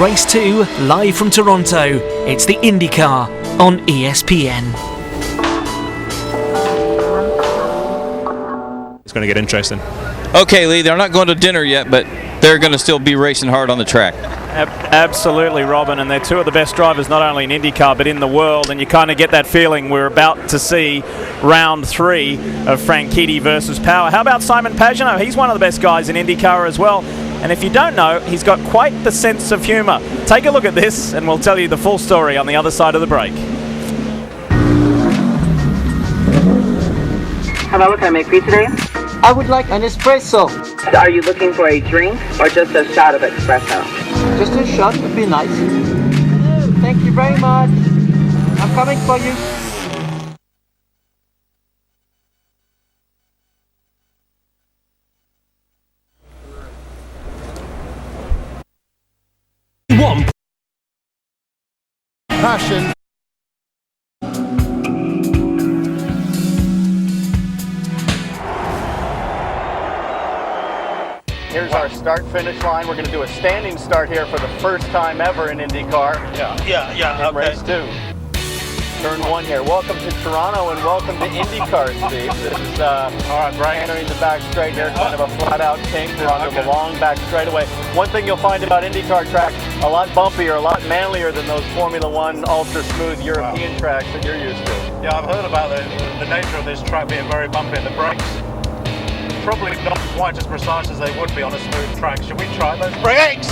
Race 2, live from Toronto. It's the IndyCar on ESPN. It's going to get interesting. Okay, Lee, they're not going to dinner yet, but they're going to still be racing hard on the track. Absolutely, Robin, and they're two of the best drivers not only in IndyCar but in the world, and you kind of get that feeling we're about to see round 3 of Franchitti versus Power. How about Simon Pagenaud? He's one of the best guys in IndyCar as well, and if you don't know, he's got quite the sense of humour. Take a look at this and we'll tell you the full story on the other side of the break. Hello, what can I make for you today? I would like an espresso. Are you looking for a drink or just a shot of espresso? Just a shot would be nice. Thank you very much. I'm coming for you. One passion. Here's our start-finish line. We're going to do a standing start here for the first time ever in IndyCar. Yeah. In race 2. Turn 1 here. Welcome to Toronto and welcome to IndyCar, Steve. This is all right, Brian entering the back straight here. Kind of a flat-out kink. We're onto the long back straightaway. One thing you'll find about IndyCar tracks, a lot bumpier, a lot manlier than those Formula One ultra-smooth European tracks that you're used to. Yeah, I've heard about the nature of this track being very bumpy and the brakes probably not quite as precise as they would be on a smooth track. Should we try those brakes?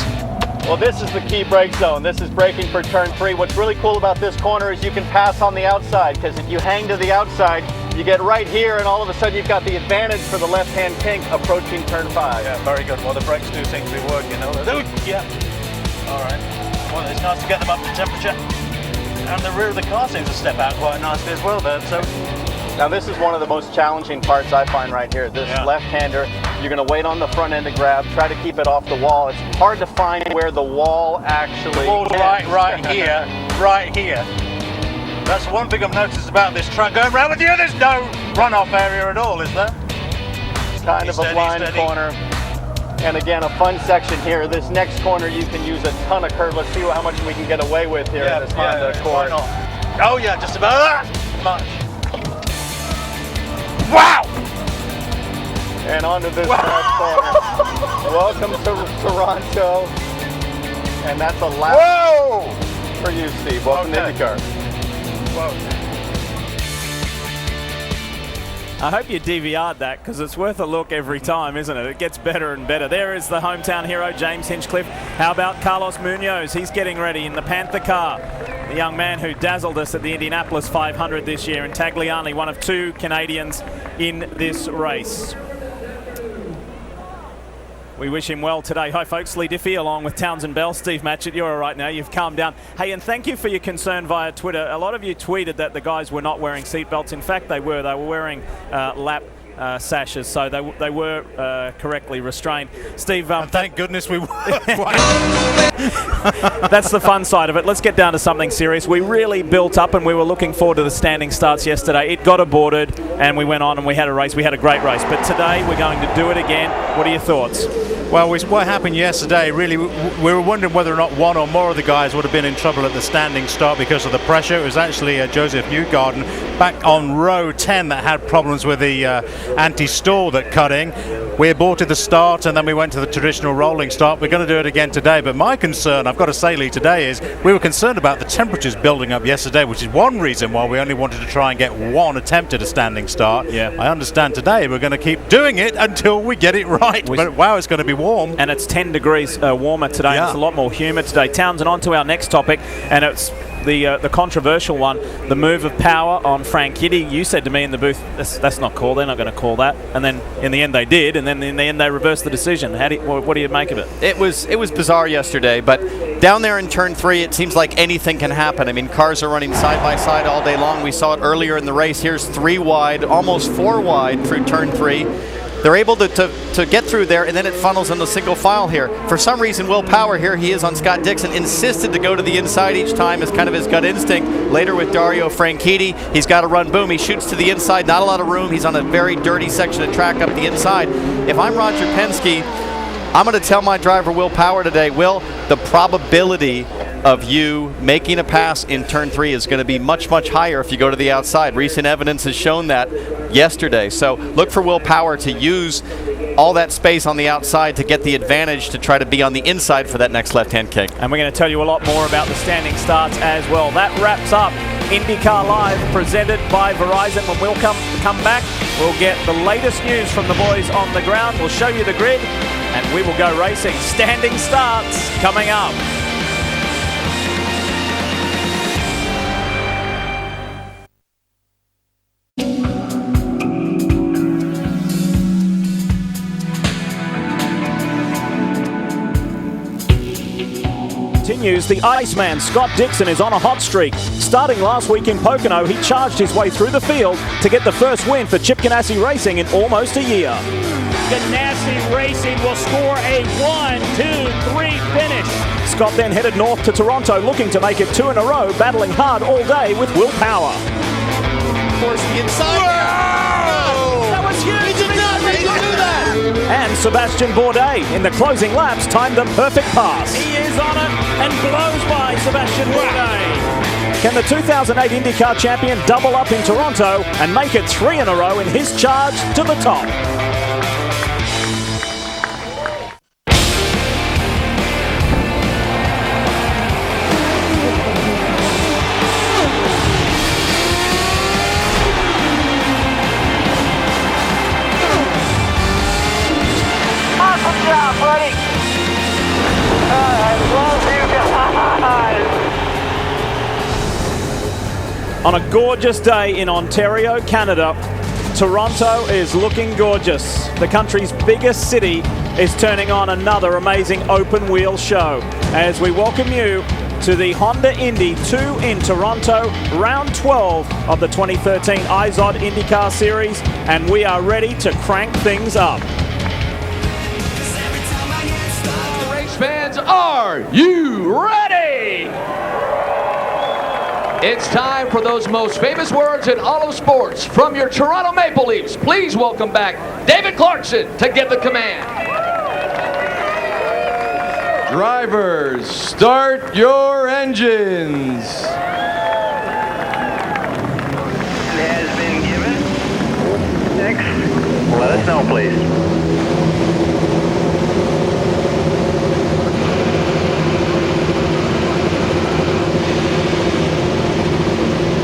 Well, this is the key brake zone. This is braking for turn 3. What's really cool about this corner is you can pass on the outside, because if you hang to the outside, you get right here and all of a sudden you've got the advantage for the left-hand kink approaching turn 5. Yeah, very good. Well, the brakes do seem to be working. Yeah. All right. Well, it's nice to get them up to temperature. And the rear of the car seems to step out quite nicely as well there. So. Now this is one of the most challenging parts I find right here. This left-hander, you're going to wait on the front end to grab, try to keep it off the wall. It's hard to find where the wall actually The wall's right here, right here. That's one thing I've noticed about this track. Going around with you, there's no runoff area at all, is there? Kind of a blind corner. And again, a fun section here. This next corner, you can use a ton of curve. Let's see how much we can get away with here in this Honda Accord. Oh yeah, just about that much. Wow! And onto this last corner. Welcome to Toronto. And that's a lap for you, Steve. Welcome to IndyCar. Whoa. I hope you DVR'd that, because it's worth a look every time, isn't it? It gets better and better. There is the hometown hero, James Hinchcliffe. How about Carlos Munoz? He's getting ready in the Panther car. The young man who dazzled us at the Indianapolis 500 this year, and Tagliani, one of 2 Canadians in this race. We wish him well today. Hi folks, Lee Diffie along with Townsend Bell. Steve Matchett, you're all right now, you've calmed down. Hey, and thank you for your concern via Twitter. A lot of you tweeted that the guys were not wearing seatbelts. In fact, they were wearing lap sashes, so they were correctly restrained. Steve, thank goodness we were. That's the fun side of it. Let's get down to something serious. We really built up and we were looking forward to the standing starts yesterday. It got aborted and we went on and we had a race. We had a great race, but today we're going to do it again. What are your thoughts? Well, what happened yesterday, really, we were wondering whether or not one or more of the guys would have been in trouble at the standing start because of the pressure. It was actually Joseph Newgarden back on row 10 that had problems with the anti-stall that cut in. We aborted the start and then we went to the traditional rolling start. We're going to do it again today, but my concern, I've got to say, Lee, today is we were concerned about the temperatures building up yesterday, which is one reason why we only wanted to try and get one attempt at a standing start. Yeah. I understand today we're going to keep doing it until we get it right, but wow, it's going to be warm. And it's 10 degrees warmer today. Yeah. It's a lot more humid today. Townsend, on to our next topic, and it's the controversial one, the move of Power on Franchitti. You said to me in the booth, that's not called, they're not going to call that. And then in the end they did, and then in the end they reversed the decision. What do you make of it? It was bizarre yesterday, but down there in turn 3, it seems like anything can happen. I mean, cars are running side by side all day long. We saw it earlier in the race. Here's 3 wide, almost 4 wide through turn 3. They're able to get through there, and then it funnels into single file here. For some reason, Will Power, here he is on Scott Dixon, insisted to go to the inside each time as kind of his gut instinct. Later with Dario Franchitti, he's got to run boom. He shoots to the inside, not a lot of room. He's on a very dirty section of track up the inside. If I'm Roger Penske, I'm going to tell my driver, Will Power, today, Will, the probability of you making a pass in turn 3 is going to be much, much higher if you go to the outside. Recent evidence has shown that yesterday. So look for Will Power to use all that space on the outside to get the advantage to try to be on the inside for that next left-hand kick. And we're going to tell you a lot more about the standing starts as well. That wraps up IndyCar Live, presented by Verizon. When we'll come back, we'll get the latest news from the boys on the ground. We'll show you the grid, and we will go racing. Standing starts coming up. Continues, the Iceman, Scott Dixon, is on a hot streak. Starting last week in Pocono, he charged his way through the field to get the first win for Chip Ganassi Racing in almost a year. Ganassi Racing will score a 1-2-3 finish. Scott then headed north to Toronto, looking to make it 2 in a row, battling hard all day with Will Power. Force the inside. Whoa! That was huge! He did not do that! And Sebastian Bourdais, in the closing laps, timed the perfect pass. He is on it and blows by Sebastian Bourdais. Can the 2008 IndyCar champion double up in Toronto and make it 3 in a row in his charge to the top? Awesome job, buddy. I love you guys. On a gorgeous day in Ontario, Canada, Toronto is looking gorgeous. The country's biggest city is turning on another amazing open wheel show as we welcome you to the Honda Indy 2 in Toronto, round 12 of the 2013 IZOD IndyCar Series, and we are ready to crank things up. Race fans, are you ready? It's time for those most famous words in all of sports. From your Toronto Maple Leafs, please welcome back David Clarkson to give the command. Drivers, start your engines. Has been given. Next. Let us know, please.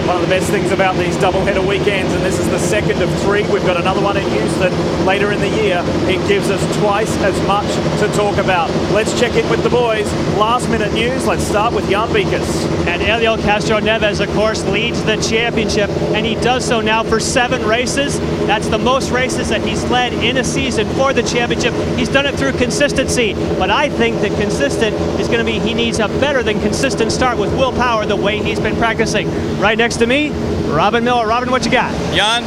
One of the best things about these doubleheader weekends, and this is the second of 3, we've got another one in Houston later in the year. It gives us twice as much to talk about. Let's check in with the boys. Last minute news, let's start with Jan Beekes. And Eliel Castroneves, of course, leads the championship, and he does so now for 7 races. That's the most races that he's led in a season for the championship. He's done it through consistency, but I think that consistent is going to be, he needs a better than consistent start with Will Power the way he's been practicing. Right next to me, Robin Miller. Robin, what you got? Jan,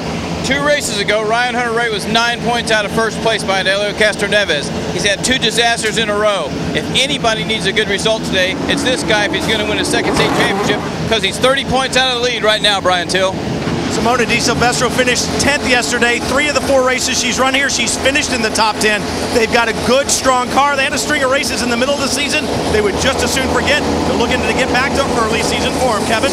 2 races ago, Ryan Hunter-Reay was 9 points out of first place behind Eliel Castroneves. He's had 2 disasters in a row. If anybody needs a good result today, it's this guy if he's going to win his second state championship, because he's 30 points out of the lead right now, Brian Till. Simona Di Silvestro finished 10th yesterday. 3 of the 4 races she's run here, she's finished in the top 10. They've got a good, strong car. They had a string of races in the middle of the season. They would just as soon forget. They're looking to get back to early season form, Kevin.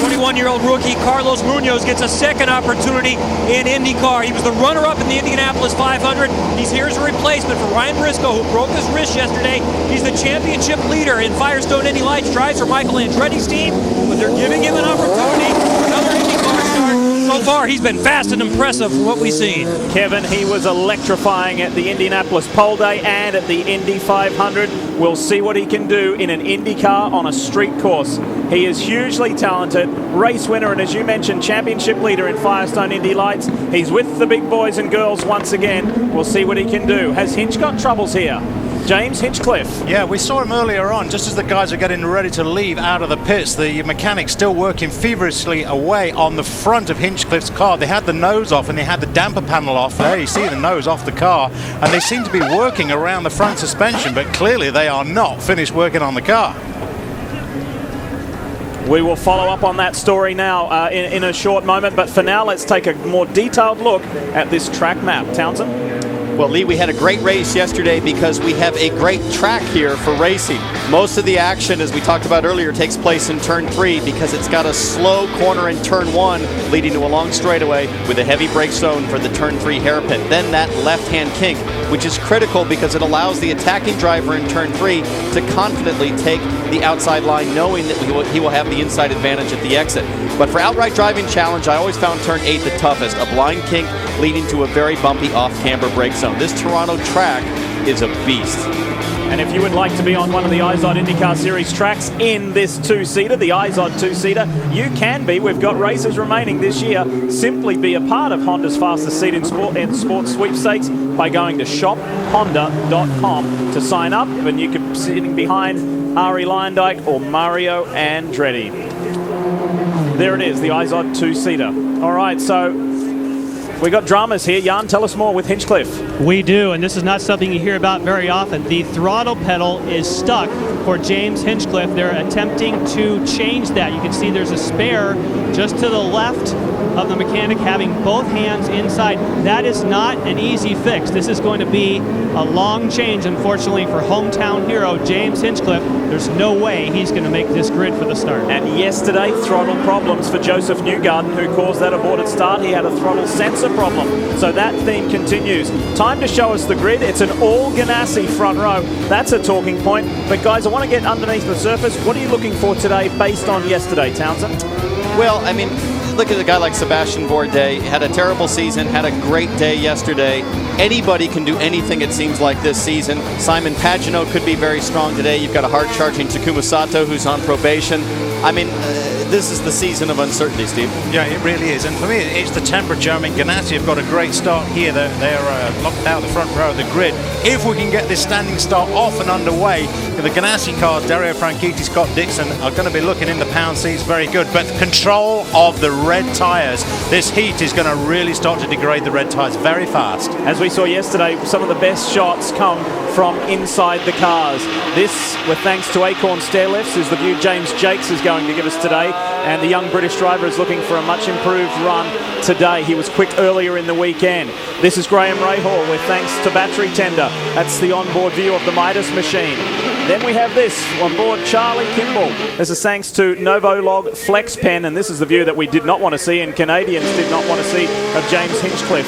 21-year-old rookie Carlos Munoz gets a second opportunity in IndyCar. He was the runner-up in the Indianapolis 500. He's here as a replacement for Ryan Briscoe, who broke his wrist yesterday. He's the championship leader in Firestone Indy Lights, drives for Michael Andretti's team, but they're giving him an opportunity for another IndyCar start. So far, he's been fast and impressive from what we've seen. Kevin, he was electrifying at the Indianapolis Pole Day and at the Indy 500. We'll see what he can do in an IndyCar on a street course. He is hugely talented, race winner, and as you mentioned, championship leader in Firestone Indy Lights. He's with the big boys and girls once again. We'll see what he can do. Has Hinch got troubles here? James Hinchcliffe. Yeah, we saw him earlier on, just as the guys are getting ready to leave out of the pits. The mechanics still working feverishly away on the front of Hinchcliffe's car. They had the nose off and they had the damper panel off. There you see the nose off the car, and they seem to be working around the front suspension, but clearly they are not finished working on the car. We will follow up on that story now in a short moment, but for now let's take a more detailed look at this track map. Townsend? Well, Lee, we had a great race yesterday because we have a great track here for racing. Most of the action, as we talked about earlier, takes place in turn 3 because it's got a slow corner in turn 1 leading to a long straightaway with a heavy brake zone for the turn 3 hairpin. Then that left-hand kink, which is critical because it allows the attacking driver in turn 3 to confidently take the outside line, knowing that he will have the inside advantage at the exit. But for outright driving challenge, I always found turn 8 the toughest, a blind kink leading to a very bumpy off-camber brake zone. This Toronto track is a beast. And if you would like to be on one of the IZOD IndyCar Series tracks in this two-seater, the IZOD two-seater, you can be. We've got races remaining this year. Simply be a part of Honda's fastest seat in sports sweepstakes by going to shophonda.com to sign up, and you can be sitting behind Ari Leyendijk or Mario Andretti. There it is, the IZOD two-seater. All right, so we got dramas here. Jan, tell us more with Hinchcliffe. We do, and this is not something you hear about very often. The throttle pedal is stuck for James Hinchcliffe. They're attempting to change that. You can see there's a spare just to the left of the mechanic having both hands inside. That is not an easy fix. This is going to be a long change, unfortunately, for hometown hero James Hinchcliffe. There's no way he's going to make this grid for the start. And yesterday, throttle problems for Joseph Newgarden, who caused that aborted start. He had a throttle sensor problem. So that theme continues. Time to show us the grid. It's an all Ganassi front row. That's a talking point. But guys, I want to get underneath the surface. What are you looking for today based on yesterday, Townsend? Well, I mean, look at a guy like Sebastian Bourdais. Had a terrible season, had a great day yesterday. Anybody can do anything, it seems like, this season. Simon Pagenaud could be very strong today. You've got a hard-charging Takuma Sato who's on probation. I mean, this is the season of uncertainty, Steve. Yeah, it really is. And for me, it's the temperature. I mean, Ganassi have got a great start here. They're locked out the front row of the grid. If we can get this standing start off and underway, the Ganassi cars, Dario Franchitti, Scott Dixon, are going to be looking in the pound seats very good. But control of the red tyres. This heat is going to really start to degrade the red tyres very fast. As we saw yesterday, some of the best shots come from inside the cars. This, with thanks to Acorn Stair Lifts, is the view James Jakes is going to give us today. And the young British driver is looking for a much improved run today. He was quick earlier in the weekend. This is Graham Rahal with thanks to Battery Tender. That's the onboard view of the Midas machine. Then we have this on board Charlie Kimball. This is thanks to Novolog Flex Pen, and this is the view that we did not want to see and Canadians did not want to see of James Hinchcliffe.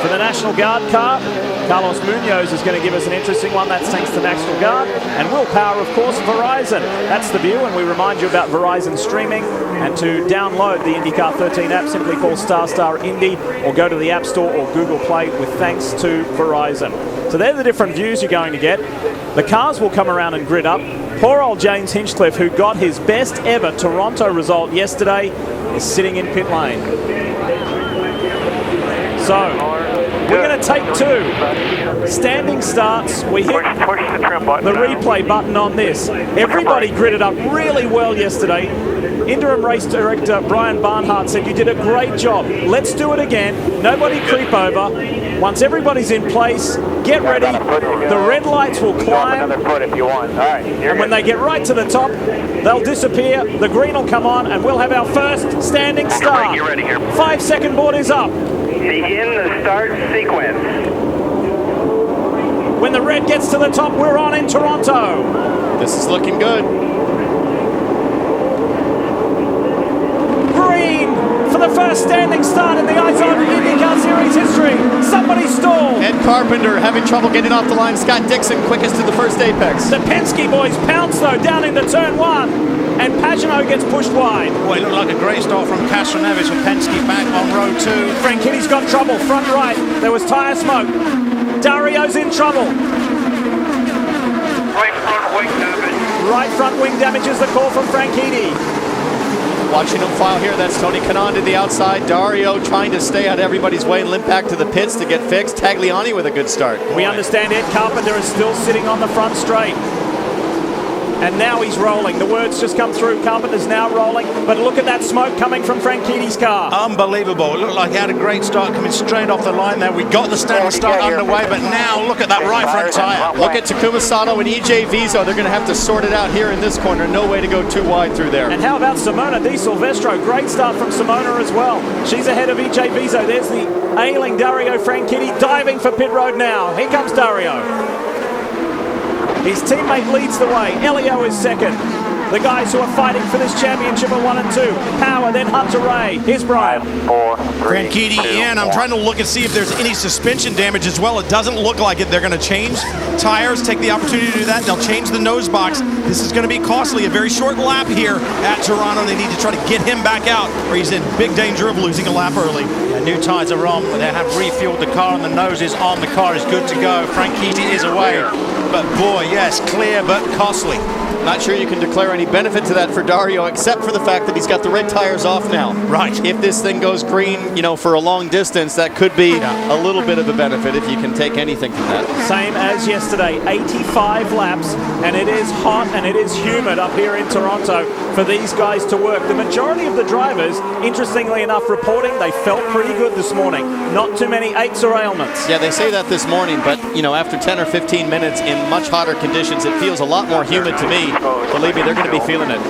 For the National Guard car, Carlos Munoz is going to give us an interesting one. That's thanks to National Guard. And willpower, of course, Verizon. That's the view, and we remind you about Verizon streaming. And to download the IndyCar 13 app, simply call ** Indy or go to the App Store or Google Play with thanks to Verizon. So they're the different views you're going to get. The cars will come around and grid up. Poor old James Hinchcliffe, who got his best ever Toronto result yesterday, is sitting in pit lane. So we're going to take two. Standing starts. We hit the replay button on this. Everybody gridded up really well yesterday. Interim race director Brian Barnhart said, "You did a great job. Let's do it again. Nobody creep over. Once everybody's in place, get ready. The red lights will climb. And when they get right to the top, they'll disappear. The green will come on, and we'll have our first standing start. 5-second board is up. Begin the start sequence. When the red gets to the top, we're on in Toronto. This is looking good. Green for the first standing start in the IZOD IndyCar Series history. Somebody stalled. Ed Carpenter having trouble getting off the line. Scott Dixon quickest to the first apex. The Penske boys pounce, though, down into turn 1. And Pagenaud gets pushed wide. Well, it looked like a great start from Castroneves with Penske back on row 2. Franchitti's got trouble, front right. There was tyre smoke. Dario's in trouble. Right front wing damage. Right front wing damage is the call from Franchitti. Watching him file here, that's Tony Kanaan to the outside. Dario trying to stay out of everybody's way and limp back to the pits to get fixed. Tagliani with a good start. We understand Ed Carpenter is still sitting on the front straight. And now he's rolling. The words just come through. Carpenter's now rolling. But look at that smoke coming from Frankitti's car. Unbelievable. It looked like he had a great start coming straight off the line there. We got the standing start underway, but now look at that right front tire. Look at Takuma Sato and EJ Viso. They're going to have to sort it out here in this corner. No way to go too wide through there. And how about Simona Di Silvestro? Great start from Simona as well. She's ahead of EJ Viso. There's the ailing Dario Franchitti diving for pit road now. Here comes Dario. His teammate leads the way. Elio is second. The guys who are fighting for this championship are 1 and 2. Power, then Hunter Ray. Here's Brian. 4, 3, Franchitti in. I'm trying to look and see if there's any suspension damage as well. It doesn't look like it. They're going to change tires, take the opportunity to do that. They'll change the nose box. This is going to be costly. A very short lap here at Toronto. They need to try to get him back out, or he's in big danger of losing a lap early. Yeah, new tires are on. They have refueled the car, and the nose is on. The car is good to go. Franchitti is away. But boy, yes, clear but costly. Not sure you can declare any benefit to that for Dario, except for the fact that he's got the red tires off now. Right. If this thing goes green, you know, for a long distance, that could be a little bit of a benefit if you can take anything from that. Same as yesterday, 85 laps, and it is hot and it is humid up here in Toronto for these guys to work. The majority of the drivers, interestingly enough, reporting they felt pretty good this morning. Not too many aches or ailments. Yeah, they say that this morning, but, you know, after 10 or 15 minutes in much hotter conditions, it feels a lot more humid to me. Believe me, they're going to be feeling it.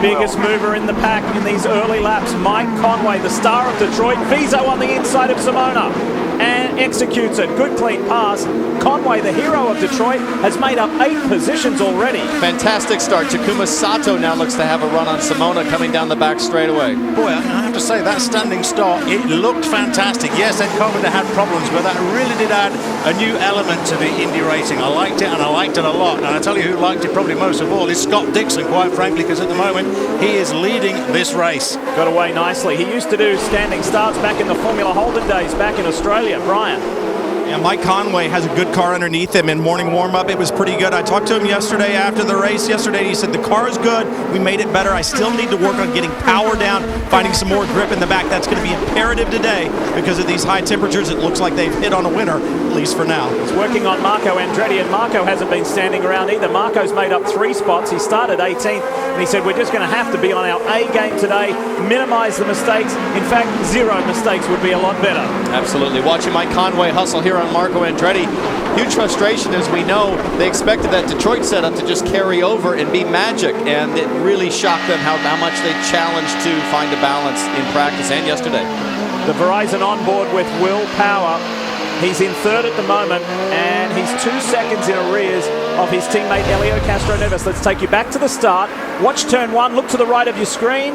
Biggest mover in the pack in these early laps, Mike Conway, the star of Detroit. Viso on the inside of Simona and executes it. Good clean pass. Conway, the hero of Detroit, has made up 8 positions already. Fantastic start. Takuma Sato now looks to have a run on Simona coming down the back straightaway. Boy, I have to say, that standing start, it looked fantastic. Yes, Ed Carpenter had problems, but that really did add a new element to the Indy racing. I liked it, and I liked it a lot. And I tell you who liked it probably most of all is Scott Dixon, quite frankly, because at the moment, he is leading this race. Got away nicely. He used to do standing starts back in the Formula Holden days back in Australia. Brian. Yeah, Mike Conway has a good car underneath him. In morning warm-up, it was pretty good. I talked to him yesterday after the race. He said, the car is good. We made it better. I still need to work on getting power down, finding some more grip in the back. That's going to be imperative today because of these high temperatures. It looks like they've hit on a winner, at least for now. He's working on Marco Andretti, and Marco hasn't been standing around either. Marco's made up 3 spots. He started 18th, and he said, we're just going to have to be on our A game today, minimize the mistakes. In fact, 0 mistakes would be a lot better. Absolutely. Watching Mike Conway hustle here on Marco Andretti. Huge frustration, as we know. They expected that Detroit setup to just carry over and be magic, and it really shocked them how much they challenged to find a balance in practice and yesterday. The Verizon on board with Will Power. He's in 3rd at the moment, and he's 2 seconds in arrears of his teammate Elio Castro-Neves. Let's take you back to the start. Watch turn 1. Look to the right of your screen.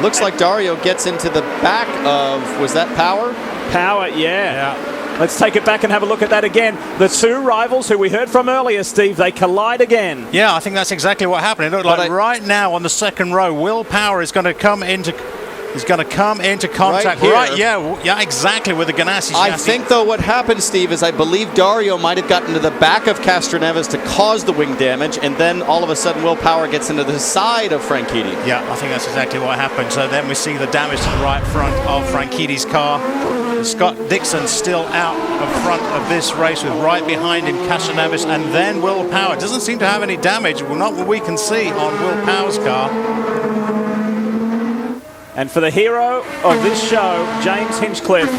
Looks like Dario gets into the back of, was that Power? Power, yeah. Let's take it back and have a look at that again. The 2 rivals who we heard from earlier, Steve, they collide again. Yeah, I think that's exactly what happened. It looked like right now on the second row, Will Power is going to come into contact. Right, yeah, exactly, with the Ganassi chassis. I think, though, what happened, Steve, is I believe Dario might have gotten to the back of Castro-Neves to cause the wing damage, and then all of a sudden Will Power gets into the side of Franchitti. Yeah, I think that's exactly what happened. So then we see the damage to the right front of Franchitti's car. Scott Dixon still out of front of this race with right behind him Castro-Neves and then Will Power. Doesn't seem to have any damage, well, not what we can see on Will Power's car. And for the hero of this show, James Hinchcliffe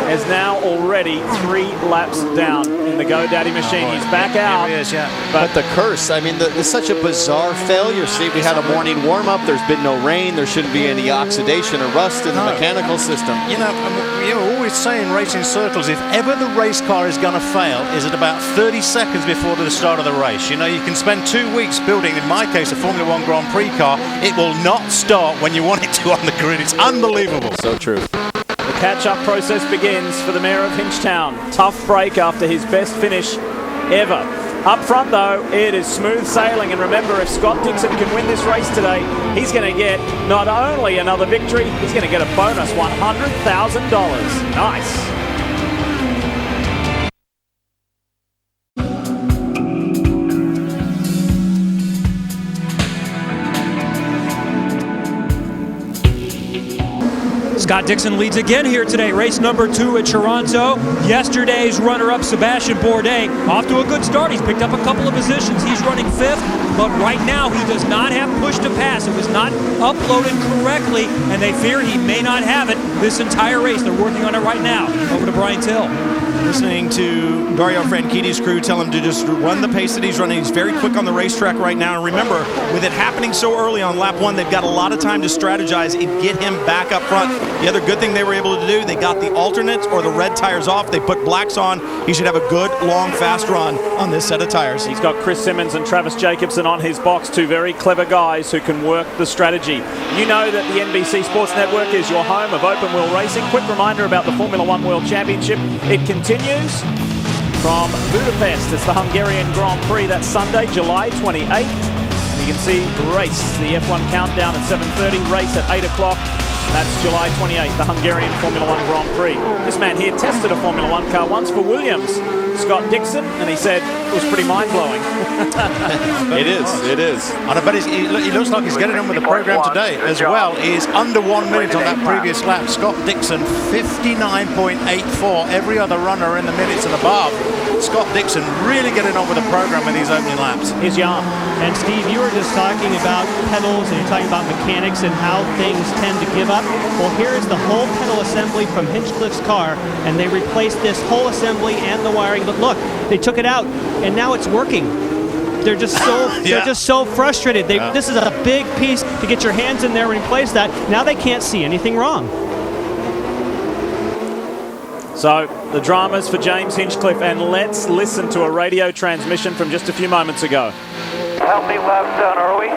is now already 3 laps down in the GoDaddy machine. He's back out. Here he is, yeah. But the curse, I mean, it's such a bizarre failure. See, we had a morning warm-up. There's been no rain. There shouldn't be any oxidation or rust in the mechanical system. You know, you always say in racing circles, if ever the race car is going to fail, is at about 30 seconds before the start of the race. You know, you can spend 2 weeks building, in my case, a Formula 1 Grand Prix car. It will not start when you want it to on the grid. It's unbelievable. So true. The catch-up process begins for the mayor of Hinchtown. Tough break after his best finish ever. Up front, though, it is smooth sailing. And remember, if Scott Dixon can win this race today, he's going to get not only another victory, he's going to get a bonus $100,000. Nice. Scott Dixon leads again here today. Race number 2 at Toronto. Yesterday's runner-up Sebastian Bourdais off to a good start. He's picked up a couple of positions. He's running 5th, but right now he does not have push to pass. It was not uploaded correctly, and they fear he may not have it this entire race. They're working on it right now. Over to Brian Till. Listening to Dario Franchitti's crew tell him to just run the pace that he's running. He's very quick on the racetrack right now. And remember, with it happening so early on lap 1, they've got a lot of time to strategize and get him back up front. The other good thing they were able to do, they got the alternates or the red tires off. They put blacks on. He should have a good, long, fast run on this set of tires. He's got Chris Simmons and Travis Jacobson on his box, 2 very clever guys who can work the strategy. You know that the NBC Sports Network is your home of open wheel racing. Quick reminder about the Formula One World Championship. It continues from Budapest. It's the Hungarian Grand Prix. That's Sunday, July 28th. You can see race, the F1 countdown at 7:30, race at 8 o'clock. That's July 28th, the Hungarian Formula One Grand Prix. This man here tested a Formula One car once for Williams, Scott Dixon, and he said it was pretty mind-blowing. It is. And I bet he looks like he's getting on with the program today as well. He's under 1 minute on that previous lap. Scott Dixon, 59.84. Every other runner in the minutes and above. Scott Dixon really getting on with the program in these opening laps. Here's Jan. And Steve, you were just talking about pedals and you're talking about mechanics and how things tend to give up. Well, here is the whole pedal assembly from Hinchcliffe's car, and they replaced this whole assembly and the wiring. But look, they took it out, and now it's working. They're just so they're just so frustrated. This is a big piece to get your hands in there and replace that. Now they can't see anything wrong. So the dramas for James Hinchcliffe, and let's listen to a radio transmission from just a few moments ago. How many laps done are we?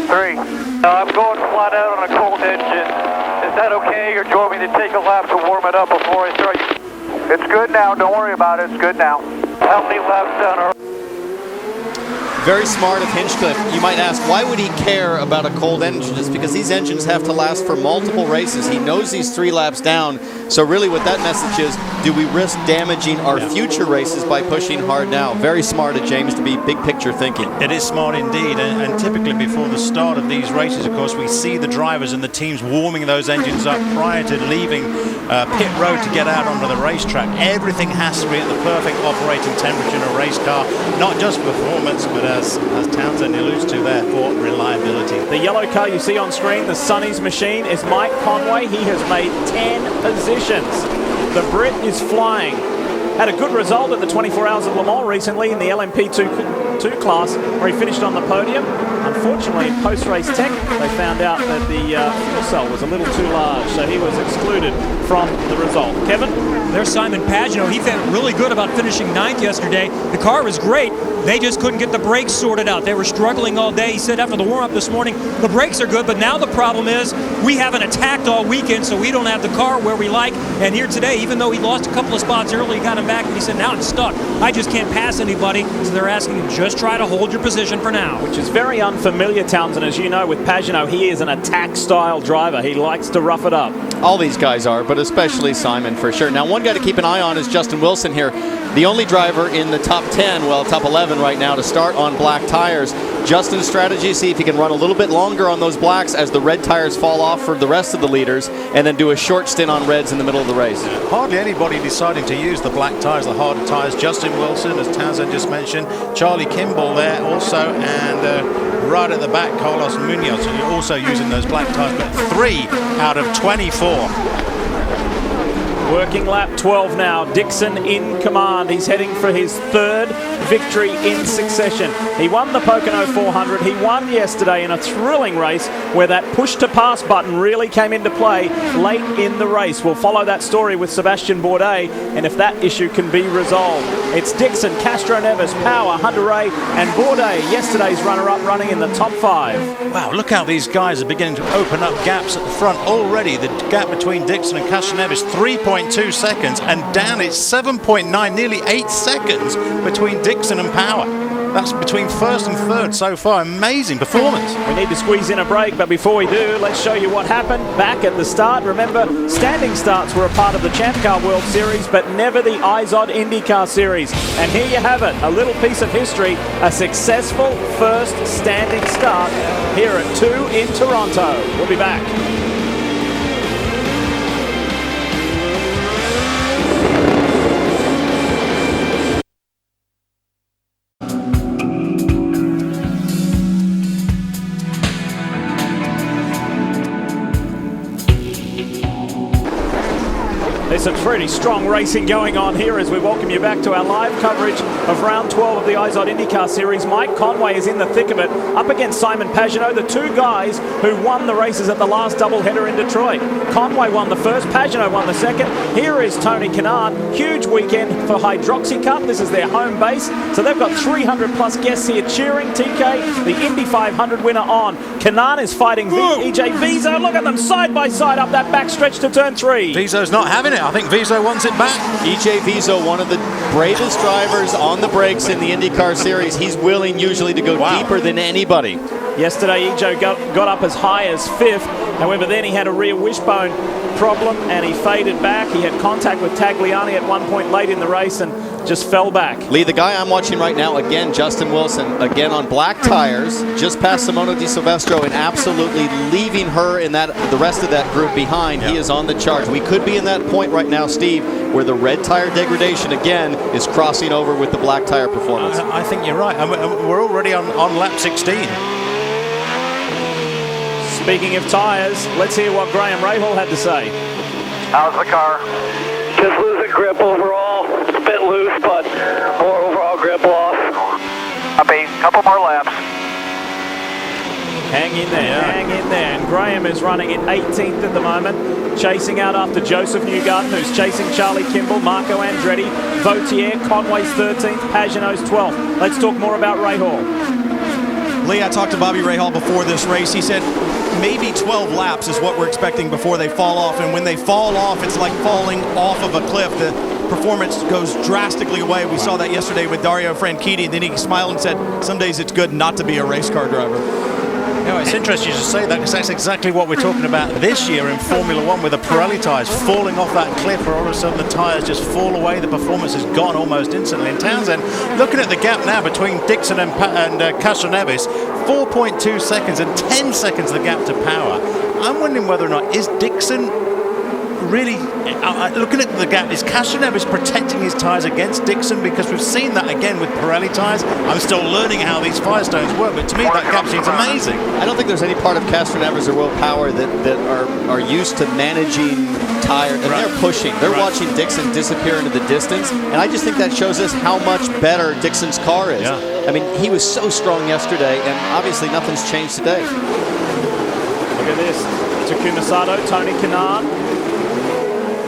3. I'm going flat out on a cold engine. Is that okay, or do you want me to take a lap to warm it up before I start? It's good now. Don't worry about it. It's good now. How many laps done are we? Very smart of Hinchcliffe. You might ask, why would he care about a cold engine? It's because these engines have to last for multiple races. He knows he's 3 laps down. So really what that message is, do we risk damaging our future races by pushing hard now? Very smart of James to be big picture thinking. It is smart indeed, and typically before the start of these races, of course, we see the drivers and the teams warming those engines up prior to leaving pit road to get out onto the racetrack. Everything has to be at the perfect operating temperature in a race car, not just performance, but as Townsend alludes to there, for reliability. The yellow car you see on screen, the Sonny's machine, is Mike Conway. He has made 10 positions. The Brit is flying. Had a good result at the 24 Hours of Le Mans recently in the LMP2 class, where he finished on the podium. Unfortunately, in post-race tech, they found out that the fuel cell was a little too large, so he was excluded from the result. Kevin? There's Simon Pagenaud. He felt really good about finishing 9th yesterday. The car was great. They just couldn't get the brakes sorted out. They were struggling all day. He said after the warm-up this morning, the brakes are good, but now the problem is we haven't attacked all weekend, so we don't have the car where we like. And here today, even though he lost a couple of spots early, he got him back, and he said, now I'm stuck. I just can't pass anybody. So they're asking him, just try to hold your position for now. Which is very unfamiliar, Townsend. As you know, with Pagenaud, he is an attack-style driver. He likes to rough it up. All these guys are, but especially Simon for sure. Now, one guy to keep an eye on is Justin Wilson here. The only driver in the top 10, well, top 11 right now to start on black tires. Justin's strategy, see if he can run a little bit longer on those blacks as the red tires fall off for the rest of the leaders, and then do a short stint on reds in the middle of the race. Hardly anybody deciding to use the black tires, the harder tires. Justin Wilson, as Townsend just mentioned, Charlie Kimball there also, and right at the back, Carlos Munoz, also using those black tires, but 3 out of 24. Working lap 12 now. Dixon in command. He's heading for his 3rd victory in succession. He won the Pocono 400. He won yesterday in a thrilling race where that push-to-pass button really came into play late in the race. We'll follow that story with Sebastian Bourdais, and if that issue can be resolved. It's Dixon, Castro Neves, Power, Hunter-Reay, and Bourdais, yesterday's runner-up, running in the top 5. Wow, look how these guys are beginning to open up gaps at the front already. The gap between Dixon and Castro Neves, 3.2 seconds, and down it's 7.9, nearly 8 seconds between Dixon and Power. That's between 1st and 3rd so far. Amazing performance. We need to squeeze in a break, but before we do, let's show you what happened back at the start. Remember, standing starts were a part of the Champ Car World Series, but never the IZOD IndyCar Series. And here you have it, a little piece of history, a successful first standing start here at 2 in Toronto. We'll be back. Some pretty strong racing going on here as we welcome you back to our live coverage of round 12 of the IZOD IndyCar Series. Mike Conway is in the thick of it, up against Simon Pagenaud, the two guys who won the races at the last doubleheader in Detroit. Conway won the first, Pagenaud won the second. Here is Tony Kanaan. Huge weekend for Hydroxy Cup. This is their home base. So they've got 300 plus guests here cheering. TK, the Indy 500 winner on. Kanaan is fighting EJ Viso. Look at them side by side up that back stretch to turn 3. Viso's not having it. I think Viso wants it back. EJ Viso, one of the bravest drivers on the brakes in the IndyCar Series. He's willing usually to go deeper than anybody. Yesterday, EJ got up as high as 5th. However, then he had a rear wishbone problem and he faded back. He had contact with Tagliani at one point late in the race and just fell back. Lee, the guy I'm watching right now, again, Justin Wilson, again on black tires, just past Simona Di Silvestro and absolutely leaving her in the rest of that group behind. He is on the charge. We could be in that point right now, Steve, where the red tire degradation again is crossing over with the black tire performance. I think you're right. We're already on lap 16. Speaking of tires, let's hear what Graham Rahal had to say. How's the car? Just losing grip overall. It's a bit loose, but more overall grip loss. A couple more laps. Hang in there, hang in there. And Graham is running in 18th at the moment, chasing out after Joseph Newgarden, who's chasing Charlie Kimball, Marco Andretti, Vautier, Conway's 13th, Pagenaud's 12th. Let's talk more about Rahal. Lee, I talked to Bobby Rahal before this race. He said maybe 12 laps is what we're expecting before they fall off. And when they fall off, it's like falling off of a cliff. The performance goes drastically away. We saw that yesterday with Dario Franchitti. And then he smiled and said, some days it's good not to be a race car driver. You know, it's interesting you should say that because that's exactly what we're talking about this year in Formula One with the Pirelli tyres falling off that cliff where all of a sudden the tyres just fall away. The performance is gone almost instantly. And Townsend, looking at the gap now between Dixon and Castroneves, 4.2 seconds and 10 seconds the gap to Power. I'm wondering whether or not is Dixon really, looking at the gap, is Castroneves protecting his tyres against Dixon? Because we've seen that again with Pirelli tyres. I'm still learning how these Firestones work, but to me that gap seems amazing. I don't think there's any part of Castroneves or Will Power that are used to managing tire, and they're pushing. They're watching Dixon disappear into the distance, and I just think that shows us how much better Dixon's car is. I mean, he was so strong yesterday, and obviously nothing's changed today. Look at this. Takuma Sato, Tony Kanaan.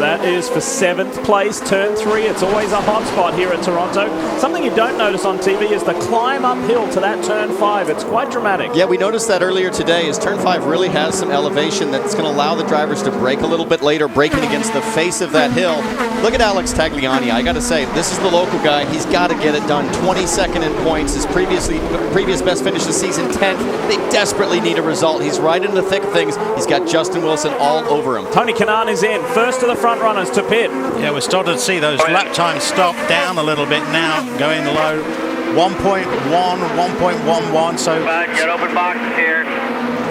That is for 7th place, turn 3. It's always a hot spot here at Toronto. Something you don't notice on TV is the climb uphill to that turn 5. It's quite dramatic. Yeah, we noticed that earlier today as turn 5 really has some elevation that's going to allow the drivers to brake a little bit later, braking against the face of that hill. Look at Alex Tagliani. I got to say, this is the local guy. He's got to get it done. 22nd in points. His previous best finish this season, 10th. They desperately need a result. He's right in the thick of things. He's got Justin Wilson all over him. Tony Kanaan is in, first of the front runners to pit. Yeah, we're starting to see those lap times stop down a little bit now, going low. 1.1, 1.11, so Get open boxes here.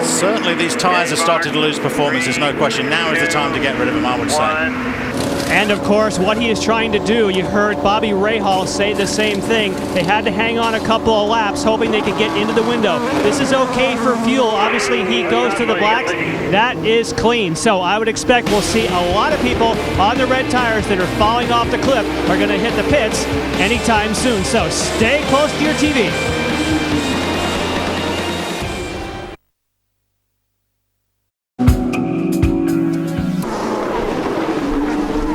certainly these tyres have started to lose performance, there's no question. Now is the time to get rid of them, I would say. And of course, what he is trying to do, you heard Bobby Rahal say the same thing. They had to hang on a couple of laps, hoping they could get into the window. This is okay for fuel. Obviously, he goes to the blacks. That is clean. So I would expect we'll see a lot of people on the red tires that are falling off the cliff are going to hit the pits anytime soon. So stay close to your TV.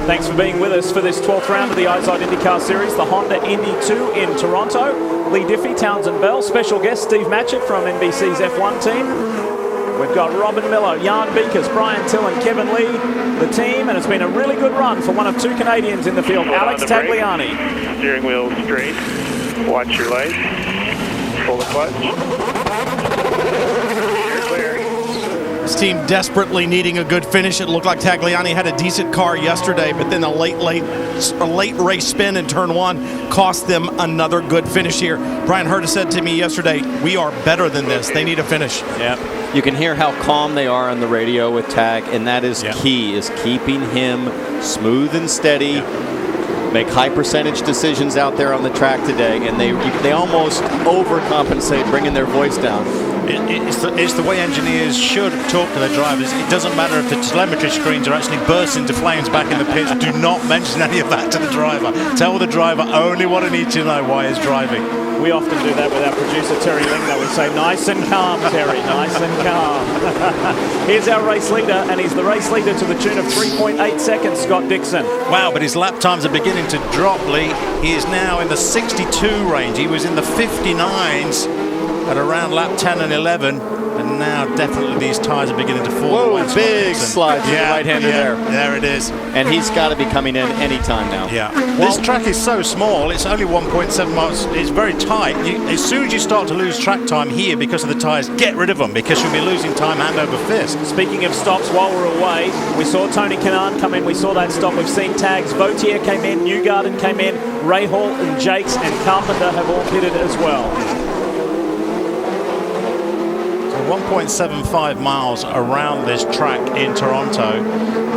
Thanks for being with us for this 12th round of the IZOD IndyCar Series, the Honda Indy 2 in Toronto. Lee Diffie, Townsend Bell, special guest Steve Matchett from NBC's F1 team. We've got Robin Miller, Jan Beekers, Brian Till and Kevin Lee, the team, and it's been a really good run for one of 2 Canadians in the field, Alex Tagliani. Steering wheel straight, watch your lights, pull the clutch. This team desperately needing a good finish. It looked like Tagliani had a decent car yesterday, but then a late race spin in turn 1 cost them another good finish here. Brian Herta said to me yesterday, we are better than this. They need a finish. You can hear how calm they are on the radio with Tag, and that is key, is keeping him smooth and steady. Make high percentage decisions out there on the track today, and they almost overcompensate, bringing their voice down. It's the way engineers should talk to their drivers. It doesn't matter if the telemetry screens are actually bursting into flames back in the pits. Do not mention any of that to the driver. Tell the driver only what he needs to know while he's driving. We often do that with our producer, Terry Lingner. We say, nice and calm, Terry, nice and calm. Here's our race leader, and he's the race leader to the tune of 3.8 seconds, Scott Dixon. Wow, but his lap times are beginning to drop, Lee. He is now in the 62 range. He was in the 59s at around lap 10 and 11. And now definitely these tyres are beginning to fall. Whoa, big slide to the right-hander there. There it is. And he's got to be coming in any time now. Yeah. This track is so small. It's only 1.7 miles. It's very tight. As soon as you start to lose track time here because of the tyres, get rid of them because you'll be losing time hand over fist. Speaking of stops, while we're away, we saw Tony Kanaan come in. We saw that stop. We've seen tags. Vautier came in. Newgarden came in. Rahal and Jakes and Carpenter have all pitted as well. 1.75 miles around this track in Toronto.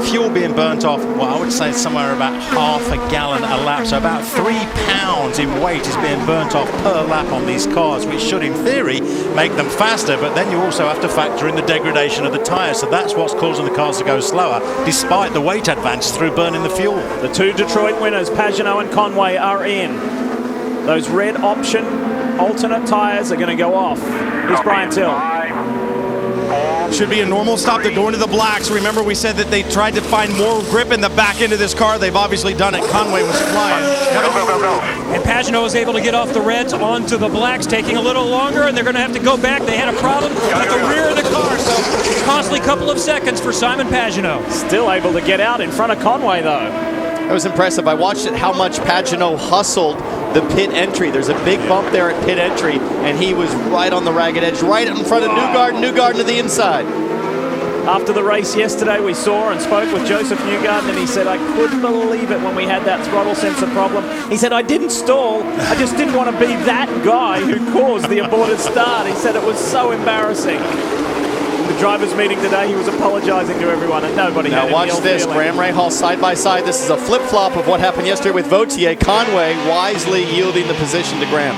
Fuel being burnt off, well, I would say somewhere about half a gallon a lap. So about 3 pounds in weight is being burnt off per lap on these cars, which should, in theory, make them faster. But then you also have to factor in the degradation of the tyres. So that's what's causing the cars to go slower, despite the weight advantage through burning the fuel. The two Detroit winners, Pagenaud and Conway, are in. Those red option alternate tyres are going to go off. Here's Brian Till. Should be a normal stop. They're going to the blacks. Remember, we said that they tried to find more grip in the back end of this car. They've obviously done it. Conway was flying. Go. And Pagenaud was able to get off the reds onto the blacks, taking a little longer, and they're going to have to go back. They had a problem at the rear of the car, so costly couple of seconds for Simon Pagenaud. Still able to get out in front of Conway, though. That was impressive. I watched it, how much Pagenaud hustled the pit entry. There's a big bump there at pit entry, and he was right on the ragged edge, right in front of Newgarden to the inside. After the race yesterday, we saw and spoke with Joseph Newgarden, and he said, I couldn't believe it when we had that throttle sensor problem. He said, I didn't stall. I just didn't want to be that guy who caused the aborted start. He said it was so embarrassing. The drivers' meeting today, he was apologizing to everyone, and nobody had any ill feeling. Now watch this, Graham Rahal side by side. This is a flip-flop of what happened yesterday with Vautier. Conway wisely yielding the position to Graham.